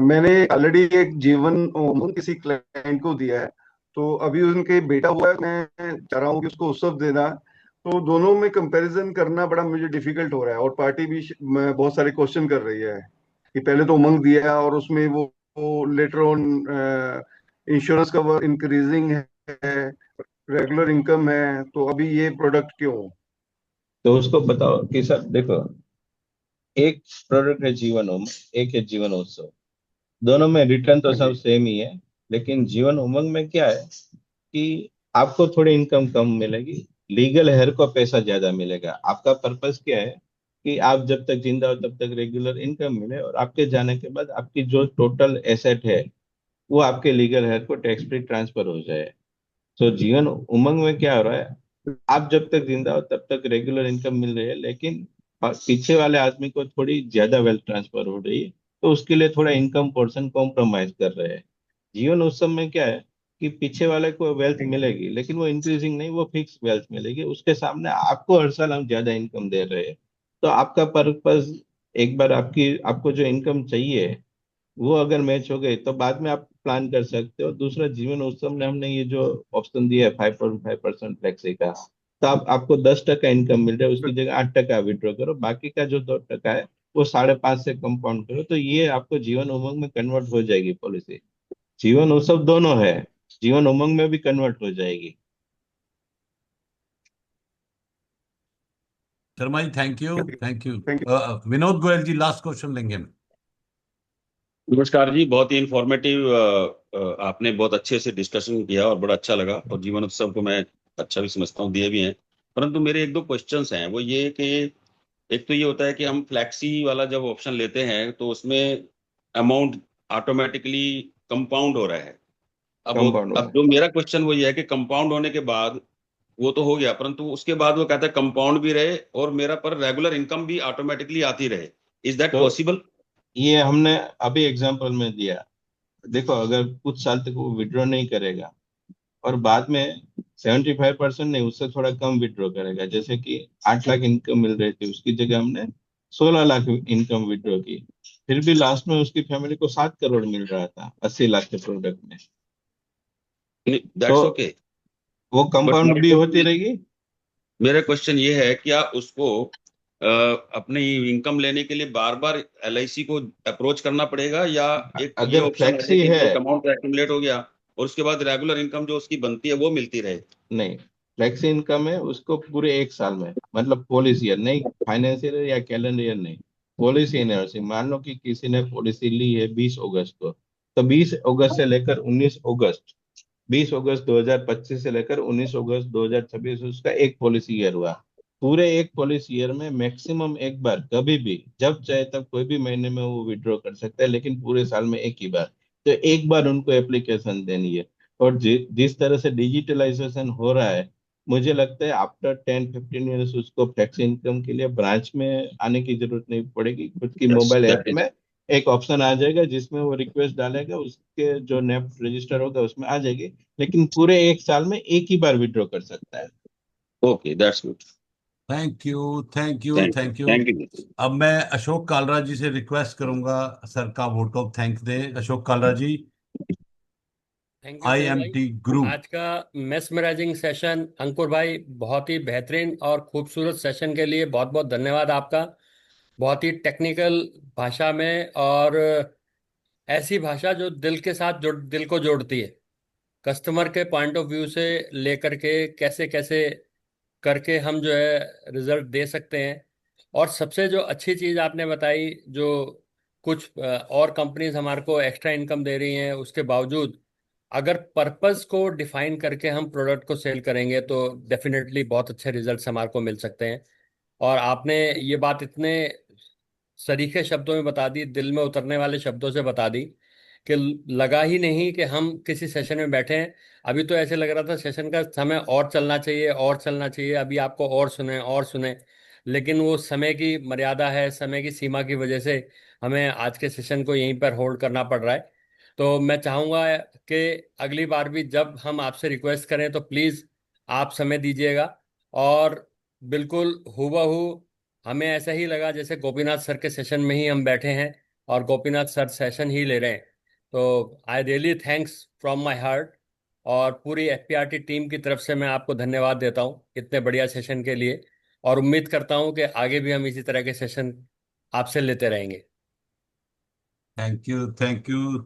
मैंने ऑलरेडी एक जीवन उमंग किसी क्लाइंट को दिया है, तो अभी उनके बेटा हुआ है, मैं चाह रहा हूँ कि उसको उत्सव देना। तो दोनों में कंपैरिजन करना बड़ा मुझे डिफिकल्ट हो रहा है, और पार्टी भी बहुत सारे क्वेश्चन कर रही है कि पहले तो उमंग दिया और उसमें वो later on insurance cover increasing है, रेगुलर इनकम है, तो अभी ये प्रोडक्ट क्यों? तो उसको बताओ कि सर देखो, एक प्रोडक्ट है जीवन उमंग, एक है जीवन उत्सव। दोनों में रिटर्न तो हाँ सब जी। सेम ही है, लेकिन जीवन उमंग में क्या है कि आपको थोड़ी इनकम कम मिलेगी, लीगल हेयर को पैसा ज्यादा मिलेगा। आपका पर्पस क्या है कि आप जब तक जिंदा हो तब तक रेगुलर इनकम मिले, और आपके जाने के बाद आपकी जो टोटल एसेट है वो आपके लीगल हेयर को टैक्स फ्री ट्रांसफर हो जाए। तो जीवन उमंग में क्या हो रहा है, आप जब तक जिंदा हो तब तक रेगुलर इनकम मिल रही है, लेकिन पीछे वाले आदमी को थोड़ी ज्यादा वेल्थ ट्रांसफर हो रही है, तो उसके लिए थोड़ा इनकम पोर्शन कॉम्प्रोमाइज कर रहे हैं। जीवन उत्सव में क्या है कि पीछे वाले को वेल्थ मिलेगी, लेकिन वो इंक्रीजिंग नहीं, वो फिक्स वेल्थ मिलेगी। उसके सामने आपको हर साल हम ज्यादा इनकम दे रहे हैं। तो आपका पर्पस, एक बार आपको जो इनकम चाहिए वो अगर मैच हो गई तो बाद में आप प्लान कर सकते हो। दूसरा, जीवन उत्सव में हमने ये जो ऑप्शन दिया है 5.5% फ्लेक्सी का, तो आपको 10% इनकम मिल रहा है, उसकी जगह 8% विड्रॉ करो, बाकी का जो 2% है वो 5.5 से कंपाउंड करो, तो ये आपको जीवन उमंग में कन्वर्ट हो जाएगी पॉलिसी। जीवन उत्सव दोनों है, जीवन उमंग में भी कन्वर्ट हो जाएगी। Sharma ji thank you, thank you. Thank you. Vinod Goyal ji last question लेंगे हम। नमस्कार जी, बहुत ही इंफॉर्मेटिव, आपने बहुत अच्छे से डिस्कशन किया और बड़ा अच्छा लगा, और जीवन उत्सव को मैं अच्छा भी समझता हूँ, दिए भी हैं। परंतु मेरे एक दो क्वेश्चंस हैं, वो ये कि एक तो ये होता है कि हम फ्लैक्सी वाला जब ऑप्शन लेते हैं तो उसमें अमाउंट ऑटोमेटिकली कंपाउंड हो रहा है। कंपाउंड हो अब रहा है। जो मेरा क्वेश्चन वो ये है कि कंपाउंड होने के बाद वो तो हो गया, परंतु उसके बाद वो कहता है कंपाउंड भी रहे और मेरा पर रेगुलर इनकम भी ऑटोमेटिकली आती रहे। इज दैट तो पॉसिबल? ये हमने अभी एग्जांपल में दिया। देखो, अगर कुछ साल तक वो विड्रॉ नहीं करेगा और बाद में 75% नहीं, उससे थोड़ा कम विड्रॉ करेगा, जैसे कि 8 लाख इनकम मिल रही थी, उसकी जगह हमने 16 लाख इनकम विड्रॉ की, फिर भी लास्ट में उसकी फैमिली को 7 करोड़ मिल रहा था 80 लाख के प्रोडक्ट में। तो दैट्स ओके। वो बट कंपाउंड भी होती रहेगी। मेरा क्वेश्चन ये है, क्या उसको अपनी इनकम लेने के लिए बार बार एलआईसी को अप्रोच करना पड़ेगा, या एक ये अगर ऑप्शन है फ्लेक्सी कि है, एक अमाउंट एक्यूमुलेट हो गया और उसके बाद रेगुलर इनकम जो उसकी बनती है वो मिलती रहे? नहीं, फ्लेक्सी इनकम है उसको पूरे एक साल में, मतलब पॉलिसी ईयर नहीं, फाइनेंशियल ईयर या कैलेंडर ईयर नहीं, पॉलिसी ईयर। मान लो कि किसी ने पॉलिसी ली है 20 अगस्त को, तो 20 अगस्त से लेकर 19 अगस्त, 20 अगस्त 2025 से लेकर 19 अगस्त 2026, उसका एक पॉलिसी ईयर हुआ। पूरे एक पॉलिसी ईयर में मैक्सिमम एक बार, कभी भी जब चाहे तब कोई भी महीने में वो विड्रॉ कर सकता है, लेकिन पूरे साल में एक ही बार। तो एक बार उनको एप्लीकेशन देनी है। और जिस तरह से डिजिटलाइजेशन हो रहा है, मुझे लगता है आफ्टर 10-15 ईयर्स उसको फ्लेक्स इनकम के लिए ब्रांच में आने की जरूरत नहीं पड़ेगी, खुद की मोबाइल ऐप दैट इज में एक ऑप्शन आ जाएगा जिसमें वो रिक्वेस्ट डालेगा, उसके जो नेफ्ट रजिस्टर होगा उसमें आ जाएगी, लेकिन पूरे एक साल में एक ही बार विड्रॉ कर सकता है। Okay, that's good. Thank you, thank you, thank you, thank you. Thank you. अब मैं अशोक कालरा जी से रिक्वेस्ट करूंगा सर का वोट ऑफ थैंक दे। अशोक कालरा जी, थैंक यू सुनील भाई। IMT group. आज का मेस्मराइजिंग सेशन, अंकुर भाई बहुत ही बेहतरीन और खूबसूरत सेशन के लिए बहुत बहुत धन्यवाद आपका। बहुत ही टेक्निकल भाषा में, और ऐसी भाषा जो दिल के साथ दिल को जोड़ती है। कस्टमर के पॉइंट ऑफ व्यू से लेकर के कैसे कैसे करके हम जो है रिजल्ट दे सकते हैं। और सबसे जो अच्छी चीज़ आपने बताई, जो कुछ और कंपनीज हमारे को एक्स्ट्रा इनकम दे रही हैं उसके बावजूद अगर पर्पस को डिफाइन करके हम प्रोडक्ट को सेल करेंगे तो डेफिनेटली बहुत अच्छे रिजल्ट्स हमारे को मिल सकते हैं। और आपने ये बात इतने सरीखे शब्दों में बता दी, दिल में उतरने वाले शब्दों से बता दी कि लगा ही नहीं कि हम किसी सेशन में बैठे हैं। अभी तो ऐसे लग रहा था सेशन का समय और चलना चाहिए और चलना चाहिए, अभी आपको और सुने और सुने। लेकिन वो समय की मर्यादा है, समय की सीमा की वजह से हमें आज के सेशन को यहीं पर होल्ड करना पड़ रहा है। तो मैं चाहूँगा कि अगली बार भी जब हम आपसे रिक्वेस्ट करें तो प्लीज़ आप समय दीजिएगा। और बिल्कुल हूबहू हमें ऐसा ही लगा जैसे गोपीनाथ सर के सेशन में ही हम बैठे हैं और गोपीनाथ सर सेशन ही ले रहे हैं। तो I really thanks from my heart, और पूरी एफपीआरटी टीम की तरफ से मैं आपको धन्यवाद देता हूँ इतने बढ़िया सेशन के लिए। और उम्मीद करता हूँ कि आगे भी हम इसी तरह के सेशन आपसे लेते रहेंगे। Thank you, thank you.